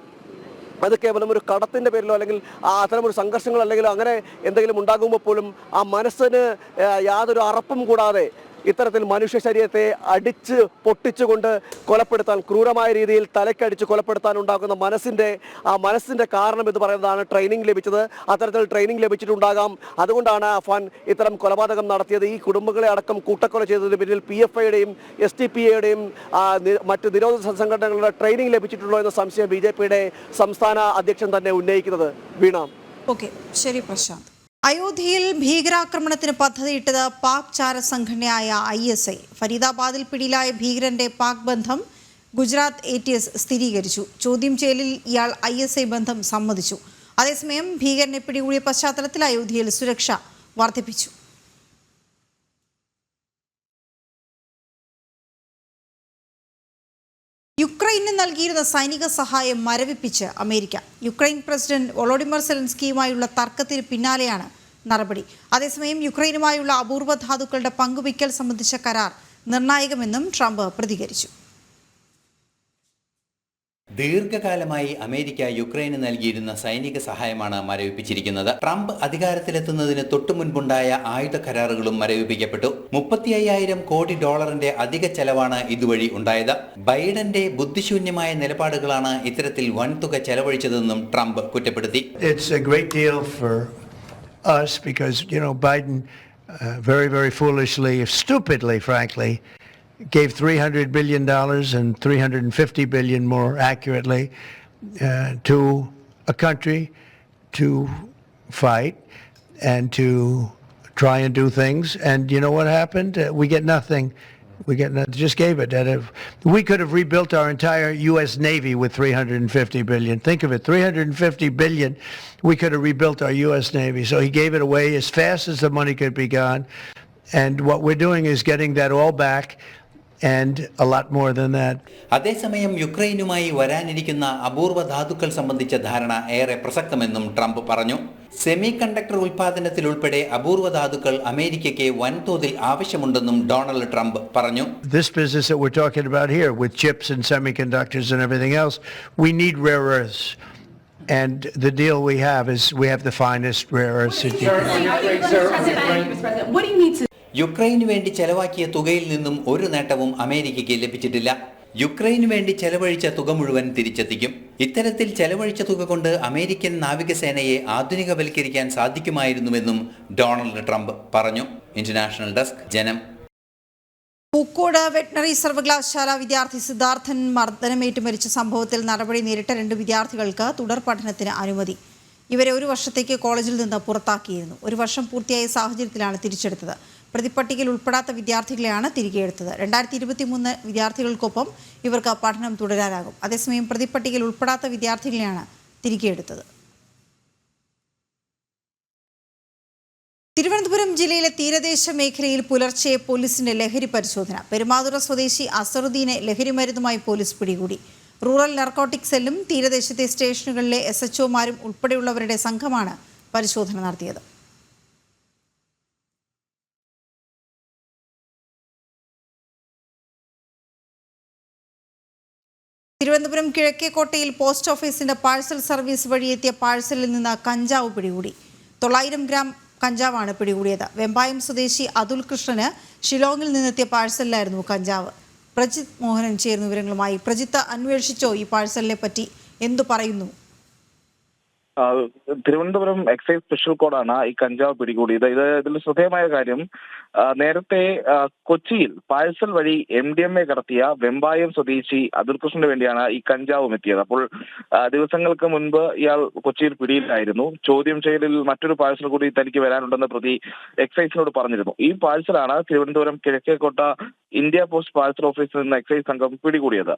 അത് കേവലം ഒരു കടത്തിൻ്റെ പേരിലോ അല്ലെങ്കിൽ അത്തരം ഒരു സംഘർഷങ്ങൾ അല്ലെങ്കിൽ അങ്ങനെ എന്തെങ്കിലും ഉണ്ടാകുമ്പോൾ പോലും ആ മനസ്സിന് യാതൊരു അറപ്പും കൂടാതെ ഇത്തരത്തിൽ മനുഷ്യ ശരീരത്തെ അടിച്ച് പൊട്ടിച്ചുകൊണ്ട് കൊലപ്പെടുത്താൻ, ക്രൂരമായ രീതിയിൽ തലക്കടിച്ച് കൊലപ്പെടുത്താൻ ഉണ്ടാക്കുന്ന മനസ്സിൻ്റെ കാരണം എന്ന് പറയുന്നതാണ് ട്രെയിനിങ് ലഭിച്ചത്. അത്തരത്തിൽ ട്രെയിനിങ് ലഭിച്ചിട്ടുണ്ടാകാം. അതുകൊണ്ടാണ് അഫാൻ ഇത്തരം കൊലപാതകം നടത്തിയത്. ഈ കുടുംബങ്ങളെ അടക്കം കൂട്ടക്കൊല ചെയ്തതിന് പിന്നിൽ PFIയുടെയും STPIയുടെയും മറ്റ് നിരോധിത സംഘടനകളുടെ ട്രെയിനിങ് ലഭിച്ചിട്ടുണ്ടോ എന്ന സംശയം BJPയുടെ സംസ്ഥാന അധ്യക്ഷൻ തന്നെ ഉന്നയിക്കുന്നത്. വീണ. ഓക്കെ, ശരി പ്രശാന്ത്. അയോധ്യയിൽ ഭീകരാക്രമണത്തിന് പദ്ധതിയിട്ടത് പാക് ചാരസംഘടനയായ ISI. ഫരീദാബാദിൽ പിടിയിലായ ഭീകരന്റെ പാക് ബന്ധം ഗുജറാത്ത് ATS സ്ഥിരീകരിച്ചു. ചോദ്യം ചെയ്യലിൽ ഇയാൾ ISI ബന്ധം സമ്മതിച്ചു. അതേസമയം ഭീകരനെ പിടികൂടിയ പശ്ചാത്തലത്തിൽ അയോധ്യയിൽ സുരക്ഷ വർദ്ധിപ്പിച്ചു. യുക്രൈന് നൽകിയിരുന്ന സൈനിക സഹായം മരവിപ്പിച്ച് അമേരിക്ക. യുക്രൈൻ പ്രസിഡന്റ് വൊളോഡിമർ സെലൻസ്കിയുമായുള്ള തർക്കത്തിന് പിന്നാലെയാണ് നടപടി. അതേസമയം യുക്രൈനുമായുള്ള അപൂർവ ധാതുക്കളുടെ പങ്കുവയ്ക്കൽ സംബന്ധിച്ച കരാർ നിർണായകമെന്നും ട്രംപ് പ്രതികരിച്ചു. ദീർഘകാലമായി അമേരിക്ക യുക്രൈന് നൽകിയിരുന്ന സൈനിക സഹായമാണ് മരവിപ്പിച്ചിരിക്കുന്നത്. ട്രംപ് അധികാരത്തിലെത്തുന്നതിന് തൊട്ടുമുൻപുണ്ടായ ആയുധ കരാറുകളും മരവിപ്പിക്കപ്പെട്ടു. 35,000 കോടി ഡോളറിന്റെ അധിക ചെലവാണ് ഇതുവഴി ഉണ്ടായത്. ബൈഡന്റെ ബുദ്ധിശൂന്യമായ നിലപാടുകളാണ് ഇത്തരത്തിൽ വൻതുക ചെലവഴിച്ചതെന്നും ട്രംപ് കുറ്റപ്പെടുത്തി. It's a great deal for us because, Biden very, very foolishly, stupidly, frankly, gave $300 billion and $350 billion more accurately to a country to fight and to try and do things. And you know what happened? We get nothing. Just gave it. We could have rebuilt our entire U.S. Navy with $350 billion. Think of it, $350 billion. We could have rebuilt our U.S. Navy. So he gave it away as fast as the money could be gone. And what we're doing is getting that all back. And a lot more than that. അതേസമയം യുക്രൈനുമായി വരാനിരിക്കുന്ന അപൂർവ ധാതുക്കൾ സംബന്ധിച്ച ധാരണ ഏറെ പ്രസക്തമെന്നും Trump പറഞ്ഞു. Semi conductor ഉൽപാദനത്തിൽ ഉൾപ്പെടെ അപൂർവ ധാതുക്കൾ അമേരിക്കയ്ക്ക് വൻതോതിൽ ആവശ്യമുണ്ടെന്നും ഡൊണാൾഡ് ട്രംപ് പറഞ്ഞു. This business that we're talking about here with chips and semiconductors and everything else, we need rare earths. And the deal we have is we have the finest rare earths. യുക്രൈനു വേണ്ടി ചെലവാക്കിയ തുകയിൽ നിന്നും ഒരു നേട്ടവും അമേരിക്കയ്ക്ക് ലഭിച്ചിട്ടില്ല. യുക്രൈനു വേണ്ടി ചെലവഴിച്ച തുക മുഴുവൻ തിരിച്ചെത്തിക്കും. ഇത്തരത്തിൽ ചെലവഴിച്ച തുക കൊണ്ട് അമേരിക്കൻ നാവികസേനയെ ആധുനികവൽക്കരിക്കാൻ സാധിക്കുമായിരുന്നുവെന്നും ഡൊണാൾഡ് ട്രംപ് പറഞ്ഞു. ഇന്റർനാഷണൽ ഡെസ്ക്, ജനം. പൂക്കോട് വെറ്റിനറി സർവകലാശാല വിദ്യാർത്ഥി സിദ്ധാർത്ഥൻ മർദ്ദനമേറ്റ് മരിച്ച സംഭവത്തിൽ നടപടി നേരിട്ട 2 വിദ്യാർത്ഥികൾക്ക് തുടർ പഠനത്തിന് അനുമതി. ഇവരെ 1 വർഷത്തേക്ക് കോളേജിൽ നിന്ന് പുറത്താക്കിയിരുന്നു. 1 വർഷം പൂർത്തിയായ സാഹചര്യത്തിലാണ് തിരിച്ചെടുത്തത്. പ്രതിപട്ടികയിൽ ഉൾപ്പെടാത്ത വിദ്യാർത്ഥികളെയാണ് തിരികെ എടുത്തത്. 2023 വിദ്യാർത്ഥികൾക്കൊപ്പം ഇവർക്ക് പഠനം തുടരാനാകും. അതേസമയം പ്രതിപട്ടികയിൽ ഉൾപ്പെടാത്ത വിദ്യാർത്ഥികളെയാണ് തിരികെ എടുത്തത്. തിരുവനന്തപുരം ജില്ലയിലെ തീരദേശ മേഖലയിൽ പുലർച്ചെ പോലീസിന്റെ ലഹരി പരിശോധന. പെരുമാതുറ സ്വദേശി അസറുദ്ദീനെ ലഹരിമരുന്നുമായി പോലീസ് പിടികൂടി. റൂറൽ നർക്കോട്ടിക് സെല്ലും തീരദേശത്തെ സ്റ്റേഷനുകളിലെ SHOമാരും ഉൾപ്പെടെയുള്ളവരുടെ സംഘമാണ് പരിശോധന നടത്തിയത്. തിരുവനന്തപുരം കിഴക്കേക്കോട്ടയിൽ പോസ്റ്റ് ഓഫീസിന്റെ പാഴ്സൽ സർവീസ് വഴിയെത്തിയ പാഴ്സലിൽ നിന്ന് കഞ്ചാവ് പിടികൂടി. 900 ഗ്രാം കഞ്ചാവാണ് പിടികൂടിയത്. വെമ്പായം സ്വദേശി അതുൽ കൃഷ്ണന് ഷിലോങ്ങിൽ നിന്നെത്തിയ പാഴ്സലിലായിരുന്നു കഞ്ചാവ്. പ്രജിത്ത് മോഹനൻ ചേർന്ന വിവരങ്ങളുമായി. പ്രജിത്ത്, അന്വേഷിച്ചോ ഈ പാഴ്സലിനെ പറ്റി? എന്തു പറയുന്നു? തിരുവനന്തപുരം എക്സൈസ് സ്പെഷ്യൽ കോഡാണ് ഈ കഞ്ചാവ് പിടികൂടിയത്. ഇതിൽ ശ്രദ്ധേയമായ കാര്യം, നേരത്തെ കൊച്ചിയിൽ പാഴ്സൽ വഴി MDMA കടത്തിയ വെമ്പായം സ്വദേശി അതുൽകൃഷ്ണന് വേണ്ടിയാണ് ഈ കഞ്ചാവും എത്തിയത്. അപ്പോൾ ദിവസങ്ങൾക്ക് മുൻപ് ഇയാൾ കൊച്ചിയിൽ പിടിയിലായിരുന്നു. ചോദ്യം ചെയ്യലിൽ മറ്റൊരു പാഴ്സൽ കൂടി തനിക്ക് വരാനുണ്ടെന്ന് പ്രതി എക്സൈസിനോട് പറഞ്ഞിരുന്നു. ഈ പാഴ്സലാണ് Thiruvananthapuram Kizhakkekotta India post parcel ഓഫീസിൽ നിന്ന് എക്സൈസ് സംഘം പിടികൂടിയത്.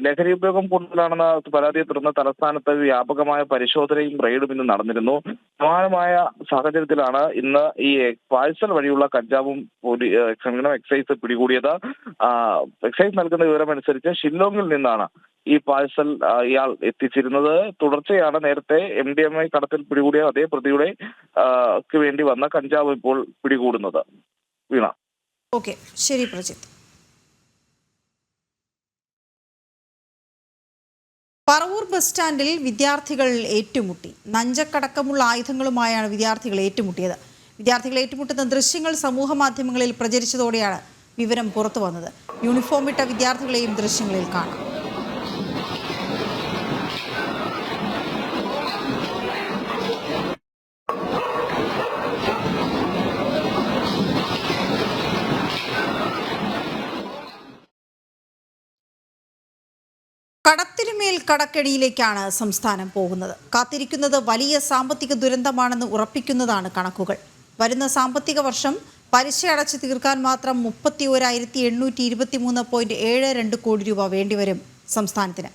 ലഹരി ഉപയോഗം കൂടുതലാണെന്ന പരാതിയെ തുടർന്ന് തലസ്ഥാനത്ത് വ്യാപകമായ പരിശോധനയും റെയ്ഡും ഇന്ന് നടന്നിരുന്നു. സമാനമായ സാഹചര്യത്തിലാണ് ഇന്ന് ഈ പാഴ്സൽ വഴിയുള്ള കഞ്ചാവും എക്സൈസ് പിടികൂടിയത്. എക്സൈസ് നൽകുന്ന വിവരമനുസരിച്ച് ഷില്ലോങ്ങിൽ നിന്നാണ് ഈ പാഴ്സൽ ഇയാൾ എത്തിച്ചിരുന്നത്. തുടർച്ചയാണ് നേരത്തെ MDMA കടത്തിൽ പിടികൂടിയ അതേ പ്രതിയുടെ വേണ്ടി വന്ന കഞ്ചാവ് ഇപ്പോൾ പിടികൂടുന്നത്. വീണ. ഓക്കെ, ശരി പ്രജിത്ത്. പറവൂർ ബസ് സ്റ്റാൻഡിൽ വിദ്യാർത്ഥികൾ ഏറ്റുമുട്ടി. നഞ്ചക്കടക്കമുള്ള ആയുധങ്ങളുമായാണ് വിദ്യാർത്ഥികൾ ഏറ്റുമുട്ടിയത്. വിദ്യാർത്ഥികൾ ഏറ്റുമുട്ടുന്ന ദൃശ്യങ്ങൾ സമൂഹ മാധ്യമങ്ങളിൽ പ്രചരിച്ചതോടെയാണ് വിവരം പുറത്തു വന്നത്. യൂണിഫോം ഇട്ട വിദ്യാർത്ഥികളെയും ദൃശ്യങ്ങളിൽ കാണാം. കടത്തിനുമേൽ കടക്കെണിയിലേക്കാണ് സംസ്ഥാനം പോകുന്നത്. കാത്തിരിക്കുന്നത് വലിയ സാമ്പത്തിക ദുരന്തമാണെന്ന് ഉറപ്പിക്കുന്നതാണ് കണക്കുകൾ. വരുന്ന സാമ്പത്തിക വർഷം പലിശ അടച്ചു തീർക്കാൻ മാത്രം 31,823.72 കോടി രൂപ വേണ്ടിവരും സംസ്ഥാനത്തിന്.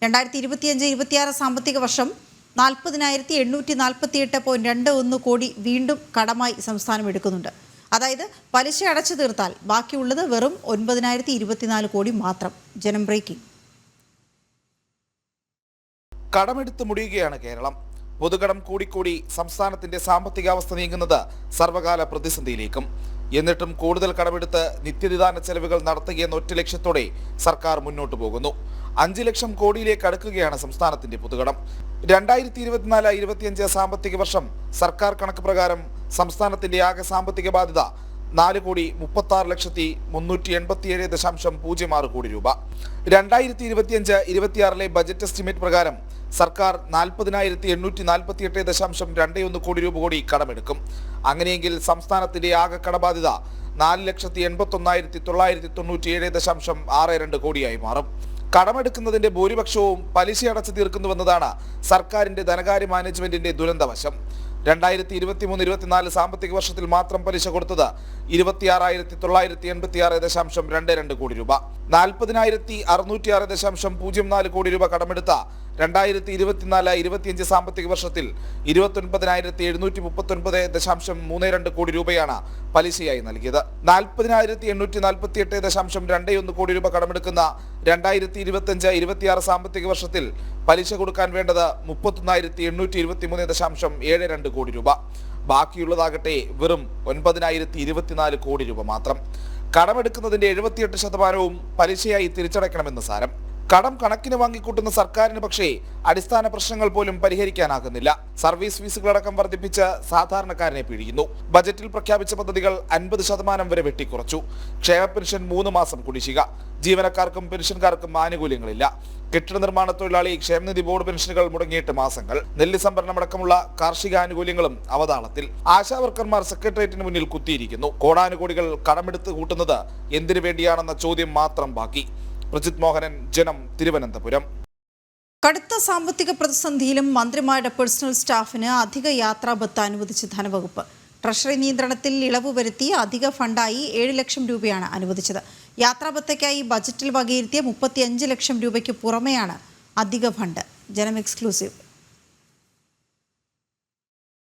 2025-26 സാമ്പത്തിക വർഷം 40,848.21 കോടി വീണ്ടും കടമായി സംസ്ഥാനം എടുക്കുന്നുണ്ട്. അതായത് പലിശ അടച്ചു തീർത്താൽ ബാക്കിയുള്ളത് വെറും 9,024 കോടി മാത്രം. ജനം ബ്രേക്കിംഗ്. കടമെടുത്ത് മുടിയുകയാണ് കേരളം. പൊതുകടം കൂടിക്കൂടി സംസ്ഥാനത്തിന്റെ സാമ്പത്തികാവസ്ഥ നീങ്ങുന്നത് സർവകാല പ്രതിസന്ധിയിലേക്കും. എന്നിട്ടും കൂടുതൽ കടമെടുത്ത് നിത്യനിദാന ചെലവുകൾ നടത്തുകയെന്ന ഒറ്റ ലക്ഷ്യത്തോടെ സർക്കാർ മുന്നോട്ടു പോകുന്നു. 5 ലക്ഷം കോടിയിലേക്ക് അടുക്കുകയാണ് സംസ്ഥാനത്തിന്റെ പൊതുകടം. 2024-25 സാമ്പത്തിക വർഷം സർക്കാർ കണക്ക് പ്രകാരം സംസ്ഥാനത്തിന്റെ ആകെ സാമ്പത്തിക ബാധ്യത 4,36,387.06 കോടി രൂപ. 2025-26 ബജറ്റ് എസ്റ്റിമേറ്റ് പ്രകാരം സർക്കാർ 40,848.21 കോടി രൂപ കൂടി കടമെടുക്കും. അങ്ങനെയെങ്കിൽ സംസ്ഥാനത്തിന്റെ ആകെ കടബാധ്യത 4,81,997.62 കോടിയായി മാറും. കടമെടുക്കുന്നതിന്റെ ഭൂരിപക്ഷവും പലിശ അടച്ചു തീർക്കുന്നുവെന്നതാണ് സർക്കാരിന്റെ ധനകാര്യ മാനേജ്മെന്റിന്റെ ദുരന്തവശം. 2023-24 സാമ്പത്തിക വർഷത്തിൽ മാത്രം പലിശ കൊടുത്തത് 26,986.22 കോടി രൂപ. 40,606.04 കോടി രൂപ കടമെടുത്ത 2024-25 സാമ്പത്തിക വർഷത്തിൽ 29,739.32 കോടി രൂപയാണ് പലിശയായി നൽകിയത്. 40,848.21 കോടി രൂപ കടമെടുക്കുന്ന 2025-26 സാമ്പത്തിക വർഷത്തിൽ പലിശ കൊടുക്കാൻ വേണ്ടത് 31,823.72 കോടി രൂപ. ബാക്കിയുള്ളതാകട്ടെ വെറും 9,024 കോടി രൂപ മാത്രം. കടമെടുക്കുന്നതിന്റെ 78% പലിശയായി തിരിച്ചടയ്ക്കണമെന്ന് സാരം. കടം കണക്കിന് വാങ്ങിക്കൂട്ടുന്ന സർക്കാരിന് പക്ഷേ അടിസ്ഥാന പ്രശ്നങ്ങൾ പോലും പരിഹരിക്കാനാകുന്നില്ല. സർവീസ് ഫീസുകളടക്കം വർദ്ധിപ്പിച്ച് സാധാരണക്കാരനെ പിഴിയുന്നു. ബജറ്റിൽ പ്രഖ്യാപിച്ച പദ്ധതികൾ 50% വരെ വെട്ടിക്കുറച്ചു. ക്ഷേമ പെൻഷൻ 3 മാസം കുടിശ്ശിക. ജീവനക്കാർക്കും പെൻഷൻകാർക്കും ആനുകൂല്യങ്ങളില്ല. കെട്ടിട നിർമ്മാണ തൊഴിലാളി ക്ഷേമനിധി ബോർഡ് പെൻഷനുകൾ മുടങ്ങിയിട്ട് മാസങ്ങൾ. നെല്ല് സംഭരണമടക്കമുള്ള കാർഷിക ആനുകൂല്യങ്ങളും അവതാളത്തിൽ. ആശാവർക്കർമാർ സെക്രട്ടേറിയറ്റിന് മുന്നിൽ കുത്തിയിരിക്കുന്നു. കോടാനുകോടികൾ കടമെടുത്ത് കൂട്ടുന്നത് എന്തിനു വേണ്ടിയാണെന്ന ചോദ്യം മാത്രം ബാക്കി. പ്രജിത് മോഹനൻ, ജനം, തിരുവനന്തപുരം. കടുത്ത സാമ്പത്തിക പ്രതിസന്ധിയിലും മന്ത്രിമാരുടെ പേഴ്സണൽ സ്റ്റാഫിന് അധിക യാത്രാബത്ത് അനുവദിച്ച് ധനവകുപ്പ്. ട്രഷറി നിയന്ത്രണത്തിൽ ഇളവ് വരുത്തി അധിക ഫണ്ടായി 7 ലക്ഷം രൂപയാണ് അനുവദിച്ചത്. യാത്രാബത്തയ്ക്കായി ബജറ്റിൽ വകയിരുത്തിയ 35 ലക്ഷം രൂപയ്ക്ക് പുറമെയാണ് അധിക ഫണ്ട്. ജനം എക്സ്ക്ലൂസീവ്.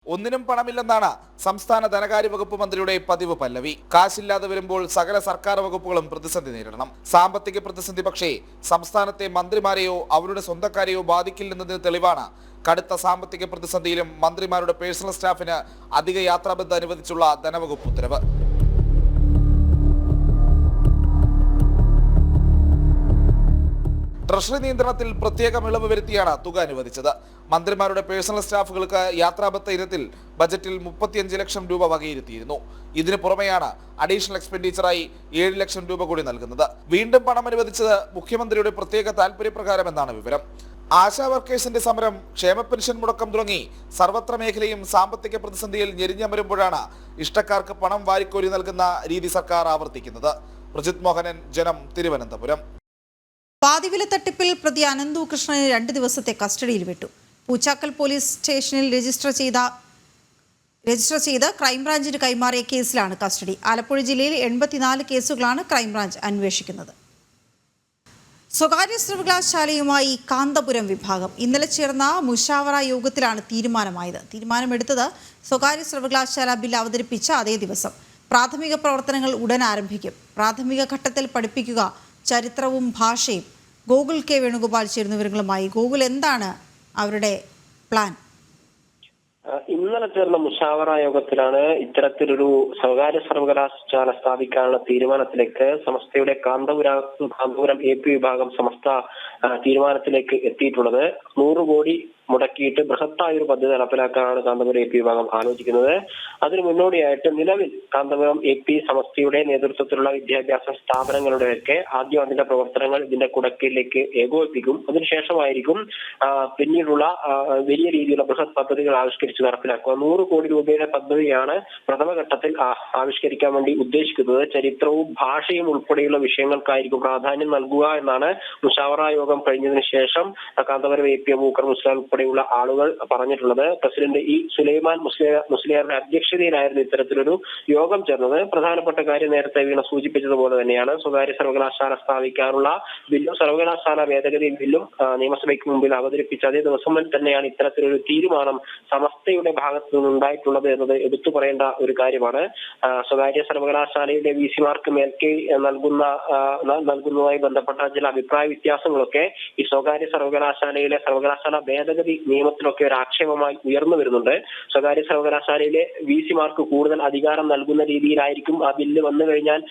ഒന്നിനും പണമില്ലെന്നാണ് സംസ്ഥാന ധനകാര്യ വകുപ്പ് മന്ത്രിയുടെ പതിവ് പല്ലവി. കാശില്ലാതെ വരുമ്പോൾ സകല സർക്കാർ വകുപ്പുകളും പ്രതിസന്ധി നേരിടണം. സാമ്പത്തിക പ്രതിസന്ധി പക്ഷേ സംസ്ഥാനത്തെ മന്ത്രിമാരെയോ അവരുടെ സ്വന്തക്കാരെയോ ബാധിക്കില്ലെന്നതിന് തെളിവാണ് കടുത്ത സാമ്പത്തിക പ്രതിസന്ധിയിലും മന്ത്രിമാരുടെ പേഴ്സണൽ സ്റ്റാഫിന് അധിക യാത്രാബത്ത് അനുവദിച്ചുള്ള ധനവകുപ്പ് ഉത്തരവ്. ട്രഷറി നിയന്ത്രണത്തിൽ പ്രത്യേക ഇളവ് വരുത്തിയാണ് തുക അനുവദിച്ചത്. മന്ത്രിമാരുടെ പേഴ്സണൽ സ്റ്റാഫുകൾക്ക് യാത്രാബത്ത ഇനത്തിൽ ബജറ്റിൽ 35 ലക്ഷം രൂപ വകയിരുത്തിയിരുന്നു. ഇതിനു പുറമെയാണ് അഡീഷണൽ എക്സ്പെൻഡിച്ചറായി 7 ലക്ഷം രൂപ കൂടി നൽകുന്നത്. വീണ്ടും പണം അനുവദിച്ചത് മുഖ്യമന്ത്രിയുടെ പ്രത്യേക താൽപര്യപ്രകാരമെന്നാണ് വിവരം. ആശാ വർക്കേഴ്സിന്റെ സമരം, ക്ഷേമ പെൻഷൻ മുടക്കം തുടങ്ങി സർവത്ര മേഖലയും സാമ്പത്തിക പ്രതിസന്ധിയിൽ ഞെരിഞ്ഞമരുമ്പോഴാണ് ഇഷ്ടക്കാർക്ക് പണം വാരിക്കോരി നൽകുന്ന രീതി സർക്കാർ ആവർത്തിക്കുന്നത്. പ്രജിത് മോഹനൻ, ജനം, തിരുവനന്തപുരം. പാതിവില തട്ടിപ്പിൽ പ്രതി അനന്തു കൃഷ്ണനെ 2 ദിവസത്തെ കസ്റ്റഡിയിൽ വിട്ടു. പൂച്ചാക്കൽ പോലീസ് സ്റ്റേഷനിൽ രജിസ്റ്റർ ചെയ്ത് ക്രൈംബ്രാഞ്ചിന് കൈമാറിയ കേസിലാണ് കസ്റ്റഡി. ആലപ്പുഴ ജില്ലയിൽ 84 കേസുകളാണ് ക്രൈംബ്രാഞ്ച് അന്വേഷിക്കുന്നത്. സ്വകാര്യ സർവകലാശാലയുമായി കാന്തപുരം വിഭാഗം ഇന്നലെ ചേർന്ന മുഷാവറ യോഗത്തിലാണ് തീരുമാനമായത്. തീരുമാനമെടുത്തത് സ്വകാര്യ സർവകലാശാല ബിൽ അവതരിപ്പിച്ച അതേ ദിവസം. പ്രാഥമിക പ്രവർത്തനങ്ങൾ ഉടൻ ആരംഭിക്കും. പ്രാഥമിക ഘട്ടത്തിൽ പഠിപ്പിക്കുക ചരിത്രവും ഭാഷയും. ഗോകുൽ കെ വേണുഗോപാൽ ചേരുന്ന വിവരങ്ങളുമായി. ഗോകുൽ, എന്താണ് അവരുടെ പ്ലാൻ? ഇന്നലെ ചേർന്ന മുഷാവറ യോഗത്തിലാണ് ഇത്തരത്തിലൊരു സ്വകാര്യ സർവകലാശാല സ്ഥാപിക്കാനുള്ള തീരുമാനത്തിലേക്ക് സമസ്തയുടെ കാന്തപുരം AP വിഭാഗം സമസ്ത തീരുമാനത്തിലേക്ക് എത്തിയിട്ടുള്ളത്. 100 കോടി മുടക്കിയിട്ട് ബൃഹത്തായ ഒരു പദ്ധതി നടപ്പിലാക്കാനാണ് കാന്തപുരം AP വിഭാഗം ആലോചിക്കുന്നത്. അതിനു മുന്നോടിയായിട്ട് നിലവിൽ കാന്തപുരം AP സമസ്തയുടെ നേതൃത്വത്തിലുള്ള വിദ്യാഭ്യാസ സ്ഥാപനങ്ങളുടെയൊക്കെ ആദ്യം അതിന്റെ പ്രവർത്തനങ്ങൾ ഇതിന്റെ കുടക്കീഴിലേക്ക് ഏകോപിപ്പിക്കും. അതിനുശേഷമായിരിക്കും പിന്നീടുള്ള വലിയ രീതിയിലുള്ള ബൃഹത് പദ്ധതികൾ ആവിഷ്കരിച്ച് നടപ്പിലാക്കുക. 100 കോടി രൂപയുടെ പദ്ധതിയാണ് പ്രഥമഘട്ടത്തിൽ ആവിഷ്കരിക്കാൻ വേണ്ടി ഉദ്ദേശിക്കുന്നത്. ചരിത്രവും ഭാഷയും ഉൾപ്പെടെയുള്ള വിഷയങ്ങൾക്കായിരിക്കും പ്രാധാന്യം നൽകുക എന്നാണ് മുഷാവറ യോഗം കഴിഞ്ഞതിന് ശേഷം കാന്തപുരം AP അബൂബക്കർ മുസ്ലിയാർ ഉൾപ്പെടെയുള്ള ആളുകൾ പറഞ്ഞിട്ടുള്ളത്. പ്രസിഡന്റ് സുലൈമാൻ മുസ്ലിയാരുടെ അധ്യക്ഷതയിലായിരുന്നു ഇത്തരത്തിലൊരു യോഗം ചേർന്നത്. പ്രധാനപ്പെട്ട കാര്യം നേരത്തെ വീണ സൂചിപ്പിച്ചതുപോലെ തന്നെയാണ് സ്വകാര്യ സർവകലാശാല സ്ഥാപിക്കാനുള്ള ബില്ലും സർവകലാശാല ഭേദഗതി ബില്ലും നിയമസഭയ്ക്ക് മുമ്പിൽ അവതരിപ്പിച്ച അതേ ദിവസം തന്നെയാണ് ഇത്തരത്തിലൊരു തീരുമാനം സമസ്തയുടെ ഭാഗത്തു നിന്നുണ്ടായിട്ടുള്ളത് എന്നത് എടുത്തു പറയേണ്ട ഒരു കാര്യമാണ്. സ്വകാര്യ സർവകലാശാലയുടെ VC-മാർക്ക് മേൽക്കൈ നൽകുന്നതുമായി ബന്ധപ്പെട്ട ചില അഭിപ്രായ വ്യത്യാസങ്ങളൊക്കെ ഈ സ്വകാര്യ സർവകലാശാലയിലെ സർവകലാശാല ഭേദഗതി നിയമത്തിലൊക്കെ ഒരു ആക്ഷേപമായി ഉയർന്നു വരുന്നുണ്ട്. സ്വകാര്യ സർവകലാശാലയിലെ VC-മാർക്ക് കൂടുതൽ അധികാരം നൽകുന്ന രീതിയിലായിരിക്കും ആ ബില്ല് വന്നു കഴിഞ്ഞാൽ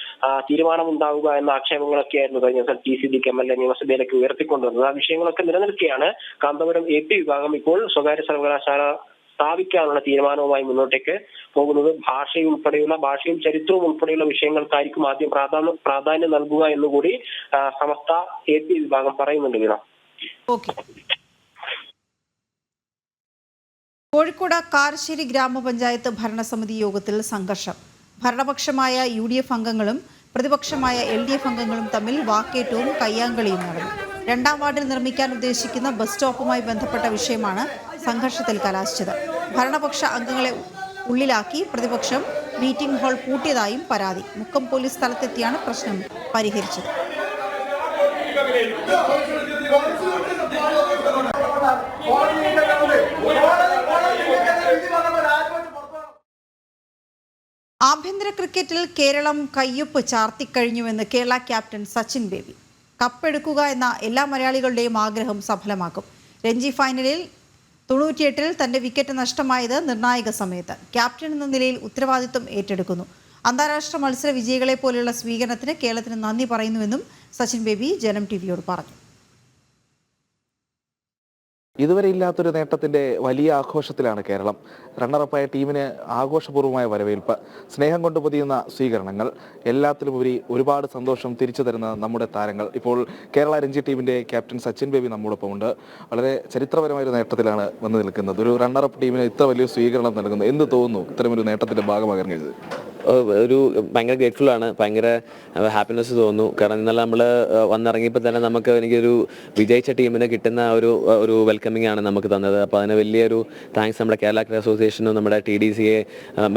തീരുമാനമുണ്ടാവുക എന്ന ആക്ഷേപങ്ങളൊക്കെ ആയിരുന്നു കഴിഞ്ഞ ദിവസം TCDക്ക് MLA നിയമസഭയിലേക്ക് ഉയർത്തിക്കൊണ്ടുവന്നത്. ആ വിഷയങ്ങളൊക്കെ നിലനിൽക്കെയാണ് കാന്തപുരം AP വിഭാഗം ഇപ്പോൾ സ്വകാര്യ സർവകലാശാല സ്ഥാപിക്കാനുള്ള തീരുമാനവുമായി മുന്നോട്ടേക്ക് പോകുന്നത്. ഭാഷയും ചരിത്രവും ഉൾപ്പെടെയുള്ള വിഷയങ്ങൾക്കായിരിക്കും ആദ്യം പ്രാധാന്യം നൽകുക എന്നുകൂടി സമസ്ത AP വിഭാഗം പറയുന്നുണ്ട്. വീണ, കോഴിക്കോട് കാരശ്ശേരി ഗ്രാമപഞ്ചായത്ത് ഭരണസമിതി യോഗത്തിൽ സംഘർഷം. ഭരണപക്ഷമായ UDF അംഗങ്ങളും പ്രതിപക്ഷമായ LDF അംഗങ്ങളും തമ്മിൽ വാക്കേറ്റവും കയ്യാങ്കളിയും നടന്നു. 2ാം വാർഡിൽ നിർമ്മിക്കാൻ ഉദ്ദേശിക്കുന്ന ബസ് സ്റ്റോപ്പുമായി ബന്ധപ്പെട്ട വിഷയമാണ് സംഘർഷത്തിൽ കലാശിച്ചത്. ഭരണപക്ഷ അംഗങ്ങളെ ഉള്ളിലാക്കി പ്രതിപക്ഷം മീറ്റിംഗ് ഹാൾ പൂട്ടിയതായും പരാതി. മുക്കം പോലീസ് സ്ഥലത്തെത്തിയാണ് പ്രശ്നം പരിഹരിച്ചത്. ആഭ്യന്തര ക്രിക്കറ്റിൽ കേരളം കയ്യൊപ്പ് ചാർത്തിക്കഴിഞ്ഞുവെന്ന് കേരള ക്യാപ്റ്റൻ സച്ചിൻ ബേബി. കപ്പെടുക്കുക എന്ന എല്ലാ മലയാളികളുടെയും ആഗ്രഹം സഫലമാക്കും. രഞ്ജി ഫൈനലിൽ 98-ൽ തന്റെ വിക്കറ്റ് നഷ്ടമായത് നിർണായക സമയത്ത്. ക്യാപ്റ്റൻ എന്ന നിലയിൽ ഉത്തരവാദിത്വം ഏറ്റെടുക്കുന്നു. അന്താരാഷ്ട്ര മത്സര വിജയികളെ പോലെയുള്ള സ്വീകരണത്തിന് കേരളത്തിന് നന്ദി പറയുന്നുവെന്നും സച്ചിൻ ബേബി ജനം ടിവിയോട് പറഞ്ഞു. ഇതുവരെ ഇല്ലാത്തൊരു നേട്ടത്തിന്റെ വലിയ ആഘോഷത്തിലാണ് കേരളം. റണ്ണറപ്പായ ടീമിന് ആഘോഷപൂർവ്വമായ വരവേൽപ്പ്, സ്നേഹം കൊണ്ട് പൊതിയുന്ന സ്വീകരണങ്ങൾ, എല്ലാത്തിലുമുപരി ഒരുപാട് സന്തോഷം തിരിച്ചു തരുന്ന നമ്മുടെ താരങ്ങൾ. ഇപ്പോൾ കേരള രഞ്ജി ടീമിന്റെ ക്യാപ്റ്റൻ സച്ചിൻ ബേബി നമ്മോടൊപ്പം ഉണ്ട്. വളരെ ചരിത്രപരമായ ഒരു നേട്ടത്തിലാണ് വന്നു നിൽക്കുന്നത്. ഒരു റണ്ണറപ്പ് ടീമിന് ഇത്ര വലിയ സ്വീകരണം നൽകുന്നത് എന്ത് തോന്നുന്നു ഇത്തരമൊരു നേട്ടത്തിന്റെ ഭാഗമാകാൻ കഴിഞ്ഞത്? ഒരു ഭയങ്കര ഗ്രേറ്റ്ഫുൾ ആണ്, ഭയങ്കര ഹാപ്പിനെസ് തോന്നുന്നു. കാരണം ഇന്നലെ നമ്മൾ വന്നിറങ്ങിയപ്പോൾ തന്നെ നമുക്ക് എനിക്കൊരു വിജയിച്ച ടീമിന് കിട്ടുന്ന ഒരു വെൽക്കമിംഗ് ആണ് നമുക്ക് തന്നത്. അപ്പോൾ അതിന് വലിയൊരു താങ്ക്സ് നമ്മുടെ കേരള ക്രിക്കറ്റ് അസോസിയേഷനും നമ്മുടെ TDCA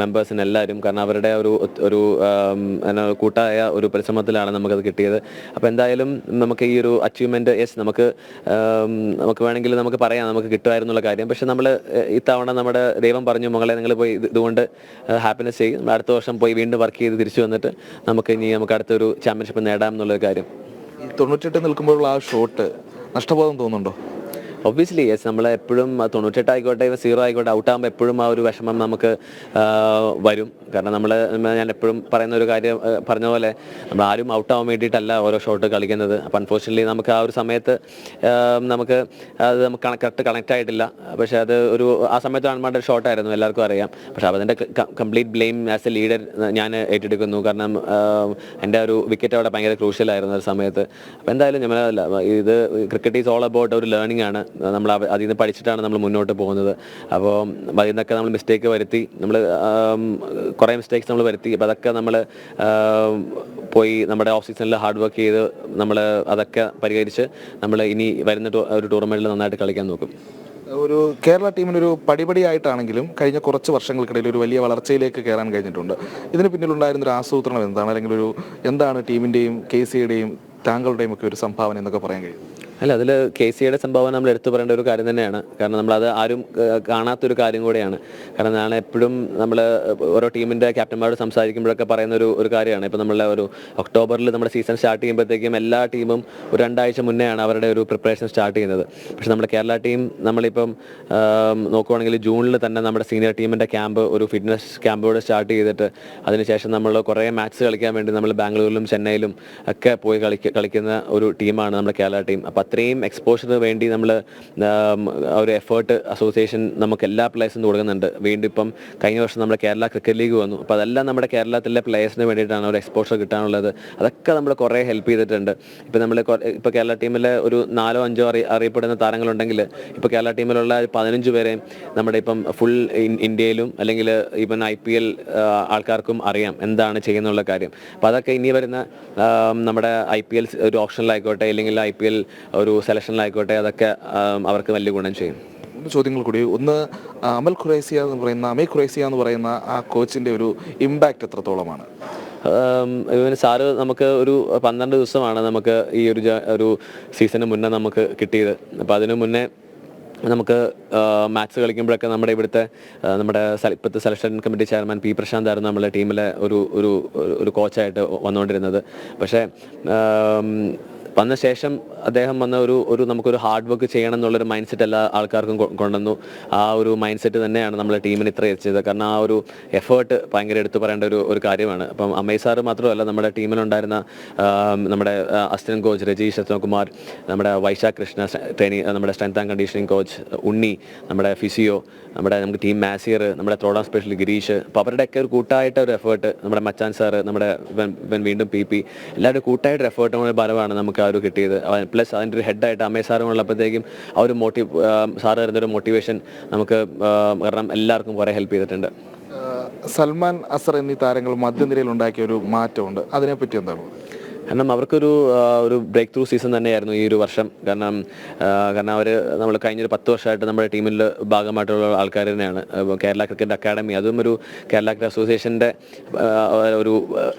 മെമ്പേഴ്സിനും എല്ലാവരും. കാരണം അവരുടെ ഒരു കൂട്ടായ ഒരു പരിശ്രമത്തിലാണ് നമുക്കത് കിട്ടിയത്. അപ്പോൾ എന്തായാലും നമുക്ക് ഈ ഒരു അച്ചീവ്മെൻറ്റ് നമുക്ക് വേണമെങ്കിൽ നമുക്ക് പറയാം നമുക്ക് കിട്ടുമായിരുന്നുള്ള കാര്യം. പക്ഷെ നമ്മൾ ഇത്തവണ നമ്മുടെ ദൈവം പറഞ്ഞു മകളെ നിങ്ങൾ പോയി ഇതുകൊണ്ട് ഹാപ്പിനെസ് ചെയ്യും, അടുത്ത വർഷം പോയി വീണ്ടും വർക്ക് ചെയ്ത് തിരിച്ചു വന്നിട്ട് നമുക്ക് അടുത്തൊരു ചാമ്പ്യൻഷിപ്പ് നേടാം എന്നുള്ളൊരു കാര്യം. ഈ 98 നിൽക്കുമ്പോഴുള്ള ആ ഷോട്ട് നഷ്ടബോധം തോന്നുന്നുണ്ടോ? Obviously yes. നമ്മളെപ്പോഴും 98 ആയിക്കോട്ടെ 0 ആയിക്കോട്ടെ ഔട്ടാകുമ്പോൾ എപ്പോഴും ആ ഒരു വിഷമം നമുക്ക് വരും. കാരണം ഞാൻ എപ്പോഴും പറയുന്ന ഒരു കാര്യം പറഞ്ഞ പോലെ നമ്മൾ ആരും ഔട്ടാവാൻ വേണ്ടിയിട്ടല്ല ഓരോ ഷോട്ട് കളിക്കുന്നത്. അപ്പോൾ അൺഫോർച്യുനേറ്റ്ലി നമുക്ക് ആ ഒരു സമയത്ത് നമുക്ക് കറക്റ്റ് കണക്റ്റ് ആയിട്ടില്ല. പക്ഷേ അത് ആ സമയത്ത് അൺമാരുടെ ഷോട്ടായിരുന്നു, എല്ലാവർക്കും അറിയാം. പക്ഷേ അതിൻ്റെ complete blame as A leader ഞാൻ ഏറ്റെടുക്കുന്നു. കാരണം എൻ്റെ ഒരു വിക്കറ്റ് അവിടെ ഭയങ്കര ക്രൂഷ്യലായിരുന്നു ഒരു സമയത്ത്. അപ്പോൾ എന്തായാലും ഇത് ക്രിക്കറ്റ് ഈസ് ഓൾ അബൌട്ട് ഒരു ലേണിംഗ് ആണ്. നമ്മൾ അതിൽ നിന്ന് പഠിച്ചിട്ടാണ് നമ്മൾ മുന്നോട്ട് പോകുന്നത്. അപ്പോൾ അതിൽ നിന്നൊക്കെ നമ്മൾ മിസ്റ്റേക്ക് വരുത്തി, നമ്മൾ കുറേ മിസ്റ്റേക്സ് നമ്മൾ വരുത്തി. അപ്പോൾ അതൊക്കെ നമ്മൾ പോയി നമ്മുടെ ഓഫ് സീസണിൽ ഹാർഡ് വർക്ക് ചെയ്ത് നമ്മൾ അതൊക്കെ പരിഹരിച്ച് നമ്മൾ ഇനി വരുന്ന ഒരു ടൂർണമെൻറ്റിൽ നന്നായിട്ട് കളിക്കാൻ നോക്കും. ഒരു കേരള ടീമിനൊരു പടിപടിയായിട്ടാണെങ്കിലും കഴിഞ്ഞ കുറച്ച് വർഷങ്ങൾക്കിടയിൽ ഒരു വലിയ വളർച്ചയിലേക്ക് കയറാൻ കഴിഞ്ഞിട്ടുണ്ട്. ഇതിന് പിന്നിലുണ്ടായിരുന്നൊരു ആസൂത്രണം എന്താണ്, അല്ലെങ്കിൽ എന്താണ് ടീമിൻ്റെയും KCയുടെയും താങ്കളുടെയും ഒക്കെ ഒരു സംഭാവന എന്നൊക്കെ പറയാൻ കഴിയും? അല്ല, അതിൽ KCയുടെ സംഭാവന നമ്മൾ എടുത്തു പറയേണ്ട ഒരു കാര്യം തന്നെയാണ്. കാരണം നമ്മളത് ആരും കാണാത്തൊരു കാര്യം കൂടെയാണ്. കാരണം ഞാൻ എപ്പോഴും നമ്മൾ ഓരോ ടീമിൻ്റെ ക്യാപ്റ്റന്മാരോട് സംസാരിക്കുമ്പോഴൊക്കെ പറയുന്ന ഒരു കാര്യമാണ്. ഇപ്പോൾ നമ്മളെ ഒരു ഒക്ടോബറിൽ നമ്മുടെ സീസൺ സ്റ്റാർട്ട് ചെയ്യുമ്പോഴത്തേക്കും എല്ലാ ടീമും ഒരു 2 ആഴ്ച മുന്നെയാണ് അവരുടെ ഒരു പ്രിപ്പറേഷൻ സ്റ്റാർട്ട് ചെയ്യുന്നത്. പക്ഷേ നമ്മുടെ കേരള ടീം നമ്മളിപ്പം നോക്കുവാണെങ്കിൽ ജൂണിൽ തന്നെ നമ്മുടെ സീനിയർ ടീമിൻ്റെ ക്യാമ്പ് ഒരു ഫിറ്റ്നസ് ക്യാമ്പോട് സ്റ്റാർട്ട് ചെയ്തിട്ട് അതിനുശേഷം നമ്മൾ കുറേ മാച്ച് കളിക്കാൻ വേണ്ടി നമ്മൾ ബാംഗ്ലൂരിലും ചെന്നൈയിലും ഒക്കെ പോയി കളിക്കുന്ന ഒരു ടീമാണ് നമ്മുടെ കേരള ടീം. അപ്പോൾ അത്രയും എക്സ്പോഷറിന് വേണ്ടി നമ്മൾ ഒരു എഫേർട്ട് അസോസിയേഷൻ നമുക്ക് എല്ലാ പ്ലേയേഴ്സിനും കൊടുക്കുന്നുണ്ട്. വീണ്ടും ഇപ്പം കഴിഞ്ഞ വർഷം നമ്മുടെ കേരള ക്രിക്കറ്റ് ലീഗ് വന്നു. അപ്പോൾ അതെല്ലാം നമ്മുടെ കേരളത്തിലെ പ്ലേയേഴ്സിന് വേണ്ടിയിട്ടാണ് ഒരു എക്സ്പോഷർ കിട്ടാനുള്ളത്. അതൊക്കെ നമ്മൾ കുറേ ഹെൽപ്പ് ചെയ്തിട്ടുണ്ട്. ഇപ്പോൾ കേരള ടീമിലെ ഒരു 4 5 അറിയപ്പെടുന്ന താരങ്ങളുണ്ടെങ്കിൽ ഇപ്പോൾ കേരള ടീമിലുള്ള 15 പേരെയും നമ്മുടെ ഇപ്പം ഫുൾ ഇന്ത്യയിലും അല്ലെങ്കിൽ ഇപ്പം IPL ആൾക്കാർക്കും അറിയാം എന്താണ് ചെയ്യുന്നുള്ള കാര്യം. അപ്പോൾ അതൊക്കെ ഇനി വരുന്ന നമ്മുടെ IPL ഒരു ഓപ്ഷനിലായിക്കോട്ടെ അല്ലെങ്കിൽ IPL ഒരു സെലക്ഷനിലായിക്കോട്ടെ അതൊക്കെ അവർക്ക് വലിയ ഗുണം ചെയ്യും. ചോദ്യങ്ങൾ കൂടി. ഒന്ന്, അമൽ ഖുറൈസിയ എന്ന് പറയുന്ന ആ കോച്ചിൻ്റെ ഒരു ഇമ്പാക്റ്റ് എത്രത്തോളമാണ്? സാറ് നമുക്ക് ഒരു 12 ദിവസമാണ് നമുക്ക് ഈ ഒരു സീസണിന് മുന്നേ നമുക്ക് കിട്ടിയത്. അപ്പോൾ അതിനു മുന്നേ നമുക്ക് മാച്ച് കളിക്കുമ്പോഴൊക്കെ നമ്മുടെ ഇപ്പോഴത്തെ selection committee chairman P. Prashant ആയിരുന്നു നമ്മുടെ ടീമിലെ ഒരു കോച്ചായിട്ട് വന്നുകൊണ്ടിരുന്നത്. പക്ഷേ വന്ന ശേഷം അദ്ദേഹം വന്ന നമുക്കൊരു ഹാർഡ് വർക്ക് ചെയ്യണം എന്നുള്ളൊരു മൈൻഡ് സെറ്റ് എല്ലാ ആൾക്കാർക്കും കൊണ്ടുവന്നു. ആ ഒരു മൈൻഡ് സെറ്റ് തന്നെയാണ് നമ്മളെ ടീമിന് ഇത്ര എത്തിച്ചത്. കാരണം ആ ഒരു എഫേർട്ട് ഭയങ്കര എടുത്തു പറയേണ്ട ഒരു കാര്യമാണ്. അപ്പം അമേയ് സാറ് മാത്രമല്ല, നമ്മുടെ ടീമിലുണ്ടായിരുന്ന നമ്മുടെ അസിസ്റ്റന്റ് കോച്ച് രജീഷ് രത്നകുമാർ, നമ്മുടെ വൈശാഖ് കൃഷ്ണ നമ്മുടെ സ്ട്രെങ്ത് ആൻഡ് കണ്ടീഷനിങ് കോച്ച് ഉണ്ണി, നമ്മുടെ ഫിസിയോ, നമുക്ക് ടീം മാസിയർ, നമ്മുടെ ത്രോഡാം സ്പെഷ്യൽ ഗിരീഷ്. അപ്പോൾ അവരുടെയൊക്കെ ഒരു കൂട്ടായിട്ട് ഒരു എഫേർട്ട്, നമ്മുടെ മച്ചാൻ സാറ്, നമ്മുടെ വീണ്ടും PP, എല്ലാവരും കൂട്ടായിട്ട് എഫേർട്ട് ബലമാണ് നമുക്ക് ആ ഒരു കിട്ടിയത്. പ്ലസ് അതിൻ്റെ ഒരു ഹെഡായിട്ട് അമേയ് സാറും ഉള്ളപ്പോഴത്തേക്കും ആ ഒരു സാറ് തരുന്നൊരു മോട്ടിവേഷൻ നമുക്ക് കാരണം എല്ലാവർക്കും കുറേ ഹെൽപ്പ് ചെയ്തിട്ടുണ്ട്. സൽമാൻ, അസർ എന്നീ താരങ്ങൾ മധ്യനിരയിൽ ഉണ്ടാക്കിയ ഒരു മാറ്റമുണ്ട്, അതിനെപ്പറ്റി എന്താണ്? കാരണം അവർക്കൊരു ബ്രേക്ക് ത്രൂ സീസൺ തന്നെയായിരുന്നു ഈ ഒരു വർഷം. കാരണം അവർ നമ്മൾ കഴിഞ്ഞൊരു 10 വർഷമായിട്ട് നമ്മുടെ ടീമിൽ ഭാഗമായിട്ടുള്ള ആൾക്കാർ തന്നെയാണ്. കേരള ക്രിക്കറ്റ് അക്കാഡമി, അതും ഒരു കേരള ക്രിക്കറ്റ് അസോസിയേഷൻ്റെ ഒരു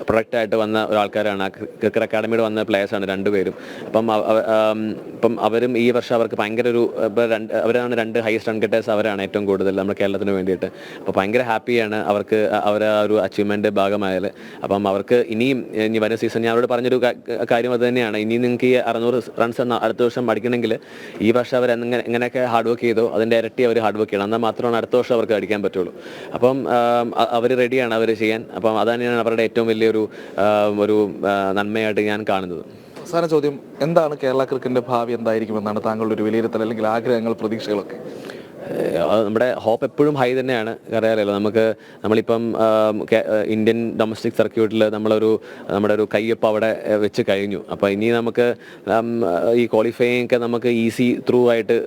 പ്രൊഡക്റ്റായിട്ട് വന്ന ഒരാൾക്കാരാണ്. ക്രിക്കറ്റ് അക്കാഡമിയുടെ വന്ന പ്ലേയേഴ്സാണ് രണ്ടുപേരും. അപ്പം അവരും ഈ വർഷം അവർക്ക് ഭയങ്കര അവരാണ് 2 ഹൈസ്റ്റ് റൺ ഗെറ്റേഴ്സ്, അവരാണ് ഏറ്റവും കൂടുതൽ നമ്മുടെ കേരളത്തിന് വേണ്ടിയിട്ട്. അപ്പോൾ ഭയങ്കര ഹാപ്പിയാണ് അവർക്ക് ഒരു അച്ചീവ്മെൻ്റ് ഭാഗമായാൽ. അപ്പം അവർക്ക് ഇനി വരുന്ന സീസൺ ഞാൻ അവരോട് പറഞ്ഞൊരു കാര്യം അത് തന്നെയാണ്. ഇനി നിങ്ങൾക്ക് ഈ 600 റൺസ് അടുത്ത വർഷം അടിക്കണമെങ്കിൽ ഈ വർഷം അവർ എങ്ങനെയൊക്കെ ഹാർഡ് വർക്ക് ചെയ്തോ അതിൻ്റെ ഇരട്ടി അവർ ഹാർഡ് വർക്ക് ചെയ്യണം. എന്നാൽ മാത്രമാണ് അടുത്ത വർഷം അവർക്ക് അടിക്കാൻ പറ്റുള്ളൂ. അപ്പം അവർ റെഡിയാണ് അവർ ചെയ്യാൻ. അപ്പം അതാണ് അവരുടെ ഏറ്റവും വലിയൊരു നന്മയായിട്ട് ഞാൻ കാണുന്നത്. അവസാന ചോദ്യം, എന്താണ് കേരള ക്രിക്കറ്റിന്റെ ഭാവി എന്തായിരിക്കുമെന്നാണ് താങ്കളുടെ ഒരു വിലയിരുത്തൽ, അല്ലെങ്കിൽ ആഗ്രഹങ്ങൾ, പ്രതീക്ഷകളൊക്കെ? നമ്മുടെ ഹോപ്പ് എപ്പോഴും ഹൈ തന്നെയാണ്. അറിയാമല്ലോ, നമ്മളിപ്പം ഇന്ത്യൻ ഡൊമസ്റ്റിക് സർക്യൂട്ടിൽ നമ്മുടെ ഒരു കയ്യൊപ്പ് അവിടെ വെച്ച് കഴിഞ്ഞു. അപ്പോൾ ഇനി നമുക്ക് ഈ ക്വാളിഫയിങ് ഒക്കെ നമുക്ക് ഈസി ത്രൂ ആയിട്ട്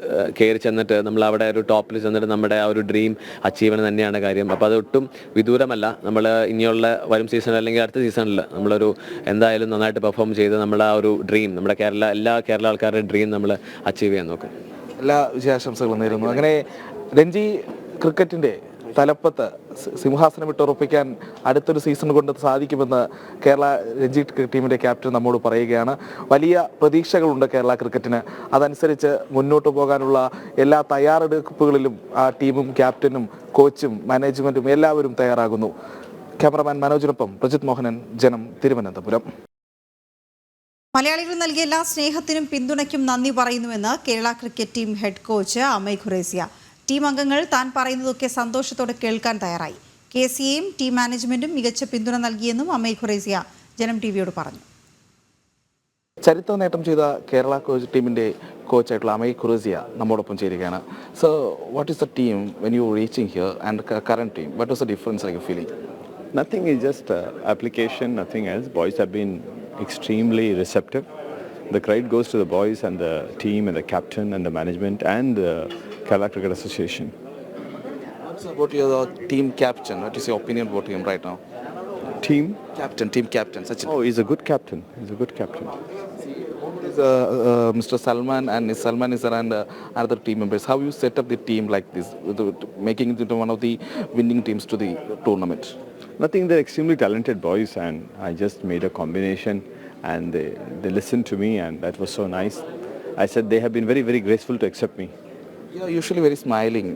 കയറി ചെന്നിട്ട് നമ്മൾ അവിടെ ഒരു ടോപ്പിൽ ചെന്നിട്ട് നമ്മുടെ ആ ഒരു ഡ്രീം അച്ചീവ് ചെയ്യണം തന്നെയാണ് കാര്യം. അപ്പോൾ അതൊട്ടും വിദൂരമല്ല. നമ്മൾ ഇനിയുള്ള വരും സീസൺ അല്ലെങ്കിൽ അടുത്ത സീസണിൽ നമ്മളൊരു എന്തായാലും നന്നായിട്ട് പെർഫോം ചെയ്ത് നമ്മുടെ ആ ഒരു ഡ്രീം, നമ്മുടെ എല്ലാ കേരള ആൾക്കാരുടെ ഡ്രീം നമ്മൾ അച്ചീവ് ചെയ്യാൻ നോക്കും. എല്ലാ വിജയാശംസകളും നേരുന്നു. അങ്ങനെ രഞ്ജി ക്രിക്കറ്റിന്റെ തലപ്പത്ത് സിംഹാസനം വിട്ടുറപ്പിക്കാൻ അടുത്തൊരു സീസൺ കൊണ്ട് സാധിക്കുമെന്ന് കേരള രഞ്ജി ക്രിക്കറ്റ് ടീമിന്റെ ക്യാപ്റ്റൻ നമ്മോട് പറയുകയാണ്. വലിയ പ്രതീക്ഷകളുണ്ട് കേരള ക്രിക്കറ്റിന്. അതനുസരിച്ച് മുന്നോട്ട് പോകാനുള്ള എല്ലാ തയ്യാറെടുപ്പുകളിലും ആ ടീമും ക്യാപ്റ്റനും കോച്ചും മാനേജ്മെന്റും എല്ലാവരും തയ്യാറാകുന്നു. ക്യാമറമാൻ മനോജിനൊപ്പം പ്രജിത് മോഹനൻ, ജനം, തിരുവനന്തപുരം. മലയാളികൾ നൽകിയ എല്ലാ സ്നേഹത്തിനും പിന്തുണയ്ക്കും നന്ദി പറയുന്നുവെന്ന് Kerala cricket team head coach Amay Khurasiya. Team അംഗങ്ങൾ താൻ പറയുന്നതൊക്കെ സന്തോഷത്തോടെ കേൾക്കാൻ തയ്യാറായി. KCAയും ടീം മാനേജ്മെന്റും മികച്ച പിന്തുണ നൽകിയെന്നും അമയ് ഖുറേസിയ ജനം ടിവിയോട് പറഞ്ഞു. ചരിത്ര നേട്ടം ചെയ്ത കേരള കോച്ച് ടീമിന്റെ കോച്ചായിട്ടുള്ള അമയ് ഖുറേസിയ നമ്മോടൊപ്പം ചേരുകയാണ്. So what is the team when you reaching here and current team, what was the difference like feeling? Nothing, is just application, nothing else. Boys have been extremely receptive. The credit goes to the boys and the team and the captain and the management and the Kerala Cricket Association. What's about your team captain? What is your opinion about him right now? Team captain. Sachin. Oh, he's a good captain. Mr. Salman and Salman Isar and other team members. How you set up the team like this, making it into one of the winning teams to the tournament? Nothing, they're extremely talented boys and I just made a combination and they listened to me and that was so nice. I said they have been very, very graceful to accept me. You are usually very smiling.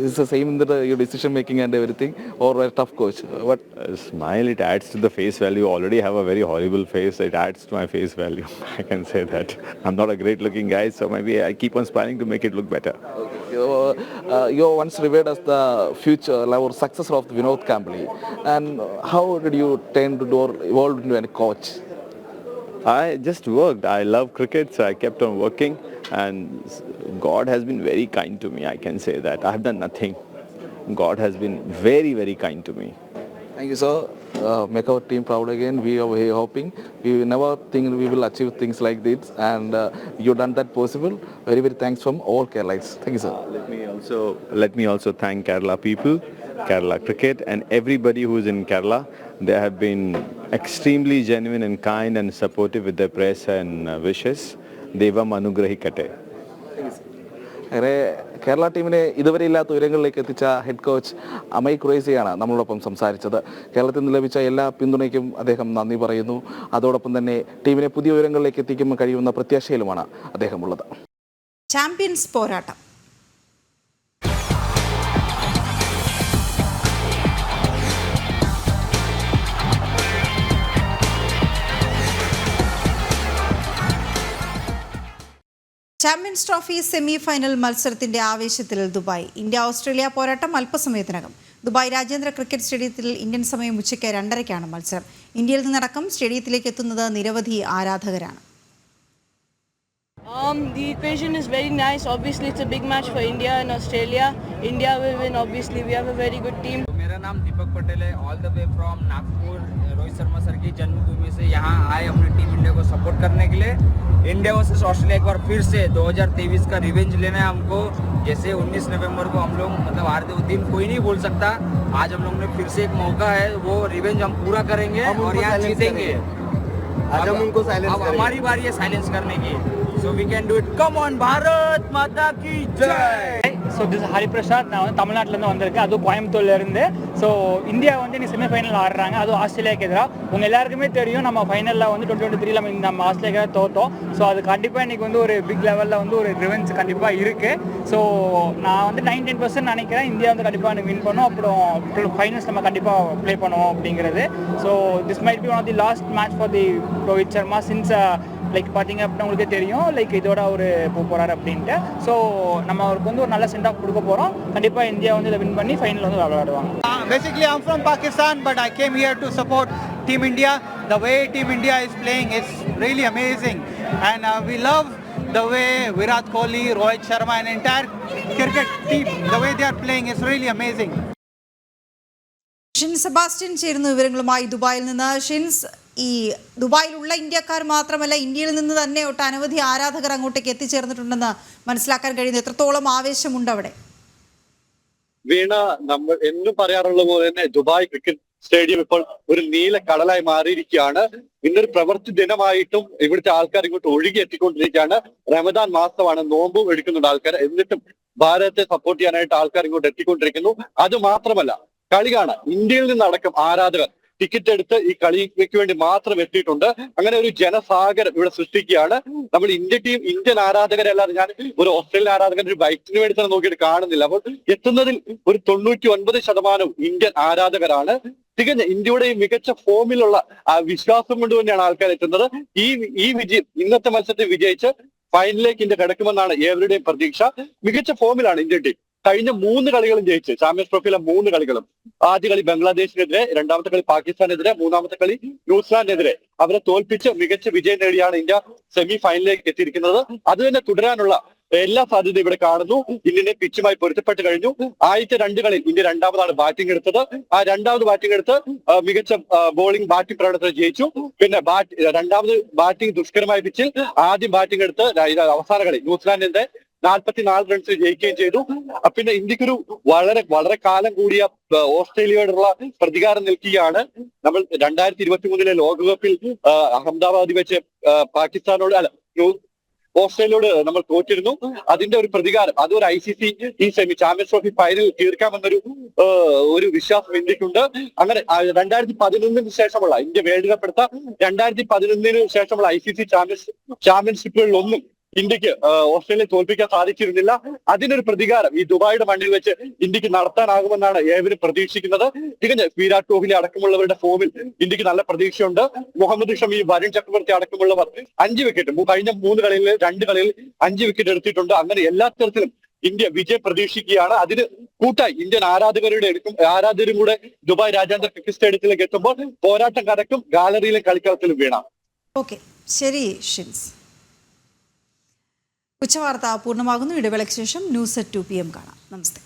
Is the same in your decision making and everything, or a tough coach? What? Smile, it adds to the face value. Already have a very horrible face. It adds to my face value. I can say that. I'm not a great looking guy, so maybe I keep on smiling to make it look better. You once revered as the future or successor of Vinod Kambli. And how did you tend to evolve into a coach? I just worked. I love cricket, so I kept on working. And God has been very kind to me, I can say that. I have done nothing. God has been very, very kind to me. Thank you, sir. Make our team proud again. We are very hoping. We never think we will achieve things like this. And you've done that possible. Very, very thanks from all Keralites. Thank you, sir. Let me also thank Kerala people, Kerala cricket, and everybody who is in Kerala. They have been extremely genuine and kind and supportive with their prayers and wishes. Devam Anugrahikate. അങ്ങനെ കേരള ടീമിനെ ഇതുവരെ ഇല്ലാത്ത ഉയരങ്ങളിലേക്ക് എത്തിച്ച head coach Amay ഖുറേസിയാണ് നമ്മളോടൊപ്പം സംസാരിച്ചത്. കേരളത്തിൽ നിന്ന് ലഭിച്ച എല്ലാ പിന്തുണയ്ക്കും അദ്ദേഹം നന്ദി പറയുന്നു. അതോടൊപ്പം തന്നെ ടീമിനെ പുതിയ ഉയരങ്ങളിലേക്ക് എത്തിക്കാൻ കഴിയുമെന്ന പ്രത്യാശയിലുമാണ് അദ്ദേഹം ഉള്ളത്. ചാമ്പ്യൻസ് പോരാട്ടം. ചാമ്പ്യൻസ് ട്രോഫി സെമി ഫൈനൽ മത്സരത്തിന്റെ ആവേശത്തിൽ ദുബായ്. ഇന്ത്യ ഓസ്ട്രേലിയ പോരാട്ടം അല്പസമയത്തിനകം. ദുബായ് രാജ്യാന്തര ക്രിക്കറ്റ് സ്റ്റേഡിയത്തിൽ ഇന്ത്യൻ സമയം ഉച്ചയ്ക്ക് 2:30-ക്കാണ് മത്സരം. ഇന്ത്യയിൽ നിന്നടക്കം സ്റ്റേഡിയത്തിലേക്ക് എത്തുന്നത് നിരവധി ആരാധകരാണ്. The equation is very nice. Obviously, it's a big match for India and Australia. India will win. Obviously, we have a very good team. मेरा नाम दीपक पटेल है. All the way from Nagpur, Rohit Sharma sir की जन्मभूमि से यहाँ आए अपनी टीम इंडिया को support करने के लिए. इंडिया वर्सेस ऑस्ट्रेलिया एक बार फिर से 2023 का रिवेंज लेना है हमको. जैसे 19 नवंबर को हम लोग हारे थे, वो दिन कोई नहीं भूल सकता. आज हम लोग ने फिर से एक मौका है, वो रिवेंज हम पूरा करेंगे और यहाँ जीतेंगे. आज हम उनको साइलेंस अब हमारी बारी है साइलेंस करने की. So we can do it. Come on, Bharat Mata ki jai. So this Hariprasad, நான் வந்து தமிழ்நாட்டிலேருந்து வந்திருக்கேன், அதுவும் கோயம்புத்தூர்லேருந்து. ஸோ இந்தியா வந்து இன்னைக்கு செமிஃபைனல் ஆடுறாங்க, அதுவும் ஆஸ்திரேலியாவுக்கு எதிராக. உங்கள் எல்லாருக்குமே தெரியும் நம்ம ஃபைனலில் வந்து 2023 நம்ம ஆஸ்திரேலியாவுக்கு தோற்றோம். ஸோ அது கண்டிப்பாக இன்றைக்கி வந்து ஒரு பிக் லெவலில் வந்து ஒரு ரிவெஞ்ச் கண்டிப்பாக இருக்குது. ஸோ நான் வந்து 99% நினைக்கிறேன் இந்தியா வந்து கண்டிப்பாக வின் பண்ணும், அப்புறம் ஃபைனல்ஸ் நம்ம கண்டிப்பாக ப்ளே பண்ணுவோம் அப்படிங்கிறது. So this might be one of the last match for the Rohit Sharma since like பார்த்தீங்க அப்படின்னா உங்களுக்கே தெரியும் லைக் இதோட ஒரு போகிறாரு அப்படின்ட்டு. ஸோ நம்ம அவருக்கு வந்து ஒரு நல்ல சென்ட் ஆஃப் கொடுக்க போகிறோம். கண்டிப்பாக இந்தியா வந்து இதை வின் பண்ணி ஃபைனல் வந்து விளையாடுவாங்க. Basically, I'm from Pakistan, but I came here to support Team India. The way Team India is playing is really amazing, and we love the way Virat Kohli, Rohit Sharma, and entire cricket team, the way they are playing is really amazing. Shin Sebastian ചേരുന്ന വിവരങ്ങളുമായി ദുബായിൽ നിന്ന്. ഷിൻസ്, ഈ ദുബായിലുള്ള ഇന്ത്യക്കാർ മാത്രമല്ല ഇന്ത്യയിൽ നിന്ന് തന്നെ ഒട്ടനവധി ആരാധകർ അങ്ങോട്ടേക്ക് എത്തിച്ചേർന്നിട്ടുണ്ടെന്ന് മനസ്സിലാക്കാൻ കഴിയുന്നു. എത്രത്തോളം ആവേശമുണ്ട് അവിടെ? വീണ, നമ്മൾ എന്നും പറയാറുള്ള പോലെ തന്നെ ദുബായ് ക്രിക്കറ്റ് സ്റ്റേഡിയം ഇപ്പോൾ ഒരു നീല കടലായി മാറിയിരിക്കുകയാണ്. ഇന്നൊരു പ്രവൃത്തി ദിനമായിട്ടും ഇവിടുത്തെ ആൾക്കാർ ഇങ്ങോട്ട് ഒഴുകി എത്തിക്കൊണ്ടിരിക്കുകയാണ്. റമദാൻ മാസമാണ്, നോമ്പും എടുക്കുന്നുണ്ട് ആൾക്കാർ. എന്നിട്ടും ഭാരതത്തെ സപ്പോർട്ട് ചെയ്യാനായിട്ട് ആൾക്കാർ ഇങ്ങോട്ട് എത്തിക്കൊണ്ടിരിക്കുന്നു. അത് മാത്രമല്ല, കളി കാണാൻ ഇന്ത്യയിൽ നിന്നടക്കം ആരാധകർ ടിക്കറ്റ് എടുത്ത് ഈ കളിക്ക് വേണ്ടി മാത്രം എത്തിയിട്ടുണ്ട്. അങ്ങനെ ഒരു ജനസാഗരം ഇവിടെ സൃഷ്ടിക്കുകയാണ്. നമ്മൾ ഇന്ത്യൻ ആരാധകരല്ലാതെ ഞാൻ ഒരു ഓസ്ട്രേലിയൻ ആരാധകൻ ഒരു ബൈക്കിന് വേണ്ടി തന്നെ നോക്കിയിട്ട് കാണുന്നില്ല. അപ്പോൾ എത്തുന്നതിൽ ഒരു 99% ഇന്ത്യൻ ആരാധകരാണ്. തികഞ്ഞ ഇന്ത്യയുടെ ഈ മികച്ച ഫോമിലുള്ള വിശ്വാസം കൊണ്ട് തന്നെയാണ് ആൾക്കാർ എത്തുന്നത്. ഈ വിജയം, ഇന്നത്തെ മത്സരത്തിൽ വിജയിച്ച് ഫൈനലിലേക്ക് ഇന്ത്യ കിടക്കുമെന്നാണ് ഏവരുടെയും പ്രതീക്ഷ. മികച്ച ഫോമിലാണ് ഇന്ത്യൻ ടീം. കഴിഞ്ഞ 3 കളികളും ജയിച്ച് ചാമ്പ്യൻസ് ട്രോഫിയിലെ 3 കളികളും. ആദ്യ കളി ബംഗ്ലാദേശിനെതിരെ, രണ്ടാമത്തെ കളി പാകിസ്ഥാനെതിരെ, മൂന്നാമത്തെ കളി ന്യൂസിലാൻഡിനെതിരെ അവരെ തോൽപ്പിച്ച് മികച്ച വിജയം നേടിയാണ് ഇന്ത്യ സെമി ഫൈനലിലേക്ക് എത്തിയിരിക്കുന്നത്. അത് തന്നെ തുടരാനുള്ള എല്ലാ സാധ്യതയും ഇവിടെ കാണുന്നു. ഇന്ത്യനെ പിച്ചുമായി പൊരുത്തപ്പെട്ട് കഴിഞ്ഞു. ആദ്യത്തെ 2 കളിയിൽ ഇന്ത്യ രണ്ടാമതാണ് ബാറ്റിംഗ് എടുത്തത്. ആ രണ്ടാമത് ബാറ്റിംഗ് എടുത്ത് മികച്ച ബോളിംഗ് ബാറ്റിംഗ് പ്രകടനത്തിൽ ജയിച്ചു. പിന്നെ രണ്ടാമത് ബാറ്റിംഗ് ദുഷ്കരമായ പിച്ചിൽ ആദ്യം ബാറ്റിംഗ് എടുത്ത് അവസാന കളി ന്യൂസിലാൻഡിന്റെ 44 റൺസിൽ ജയിക്കുകയും ചെയ്തു. പിന്നെ ഇന്ത്യക്കൊരു വളരെ കാലം കൂടിയ ഓസ്ട്രേലിയയോടുള്ള പ്രതികാരം നിൽക്കുകയാണ്. നമ്മൾ 2023 ലോകകപ്പിൽ അഹമ്മദാബാദിൽ വെച്ച് ഓസ്ട്രേലിയയോട് നമ്മൾ തോറ്റിരുന്നു. അതിന്റെ ഒരു പ്രതികാരം, അതൊരു ICC ഈ സെമി ചാമ്പ്യൻസ് ട്രോഫി ഫൈനൽ തീർക്കാമെന്നൊരു വിശ്വാസം ഇന്ത്യക്കുണ്ട്. അങ്ങനെ 2011 ശേഷമുള്ള ഇന്ത്യ വേൾഡ് കപ്പ് എടുത്ത 2011 ശേഷമുള്ള ICC ചാമ്പ്യൻഷിപ്പുകളിലൊന്നും ഇന്ത്യക്ക് ഓസ്ട്രേലിയയെ തോൽപ്പിക്കാൻ സാധിച്ചിരുന്നില്ല. അതിനൊരു പ്രതികാരം ഈ ദുബായിയുടെ മണ്ണിൽ വെച്ച് ഇന്ത്യക്ക് നടത്താനാകുമെന്നാണ് ഏവരും പ്രതീക്ഷിക്കുന്നത്. തികഞ്ഞ വിരാട് കോഹ്ലി അടക്കമുള്ളവരുടെ ഫോമിൽ ഇന്ത്യക്ക് നല്ല പ്രതീക്ഷയുണ്ട്. മുഹമ്മദ് ഷമി, വരുൺ ചക്രവർത്തി അടക്കമുള്ളവർ 5 വിക്കറ്റ് കഴിഞ്ഞ 3 കളിയിൽ 2 കളിയിൽ 5 വിക്കറ്റ് എടുത്തിട്ടുണ്ട്. അങ്ങനെ എല്ലാ തരത്തിലും ഇന്ത്യ വിജയം പ്രതീക്ഷിക്കുകയാണ്. അതിന് കൂട്ടായി ഇന്ത്യൻ ആരാധകരും കൂടെ ദുബായ് രാജ്യാന്തര ക്രിക്കറ്റ് സ്റ്റേഡിയത്തിലേക്ക് എത്തുമ്പോൾ പോരാട്ടം കടക്കും, ഗാലറിയിലെ കളിക്കളത്തിലും വീണ. ഓക്കെ, ശരി ഷിൻസ്. ഉച്ചവാർത്ത പൂർണ്ണമാകുന്നു. ഇടവേളയ്ക്ക് ശേഷം ന്യൂസ് at 2 PM കാണാം. നമസ്തേ.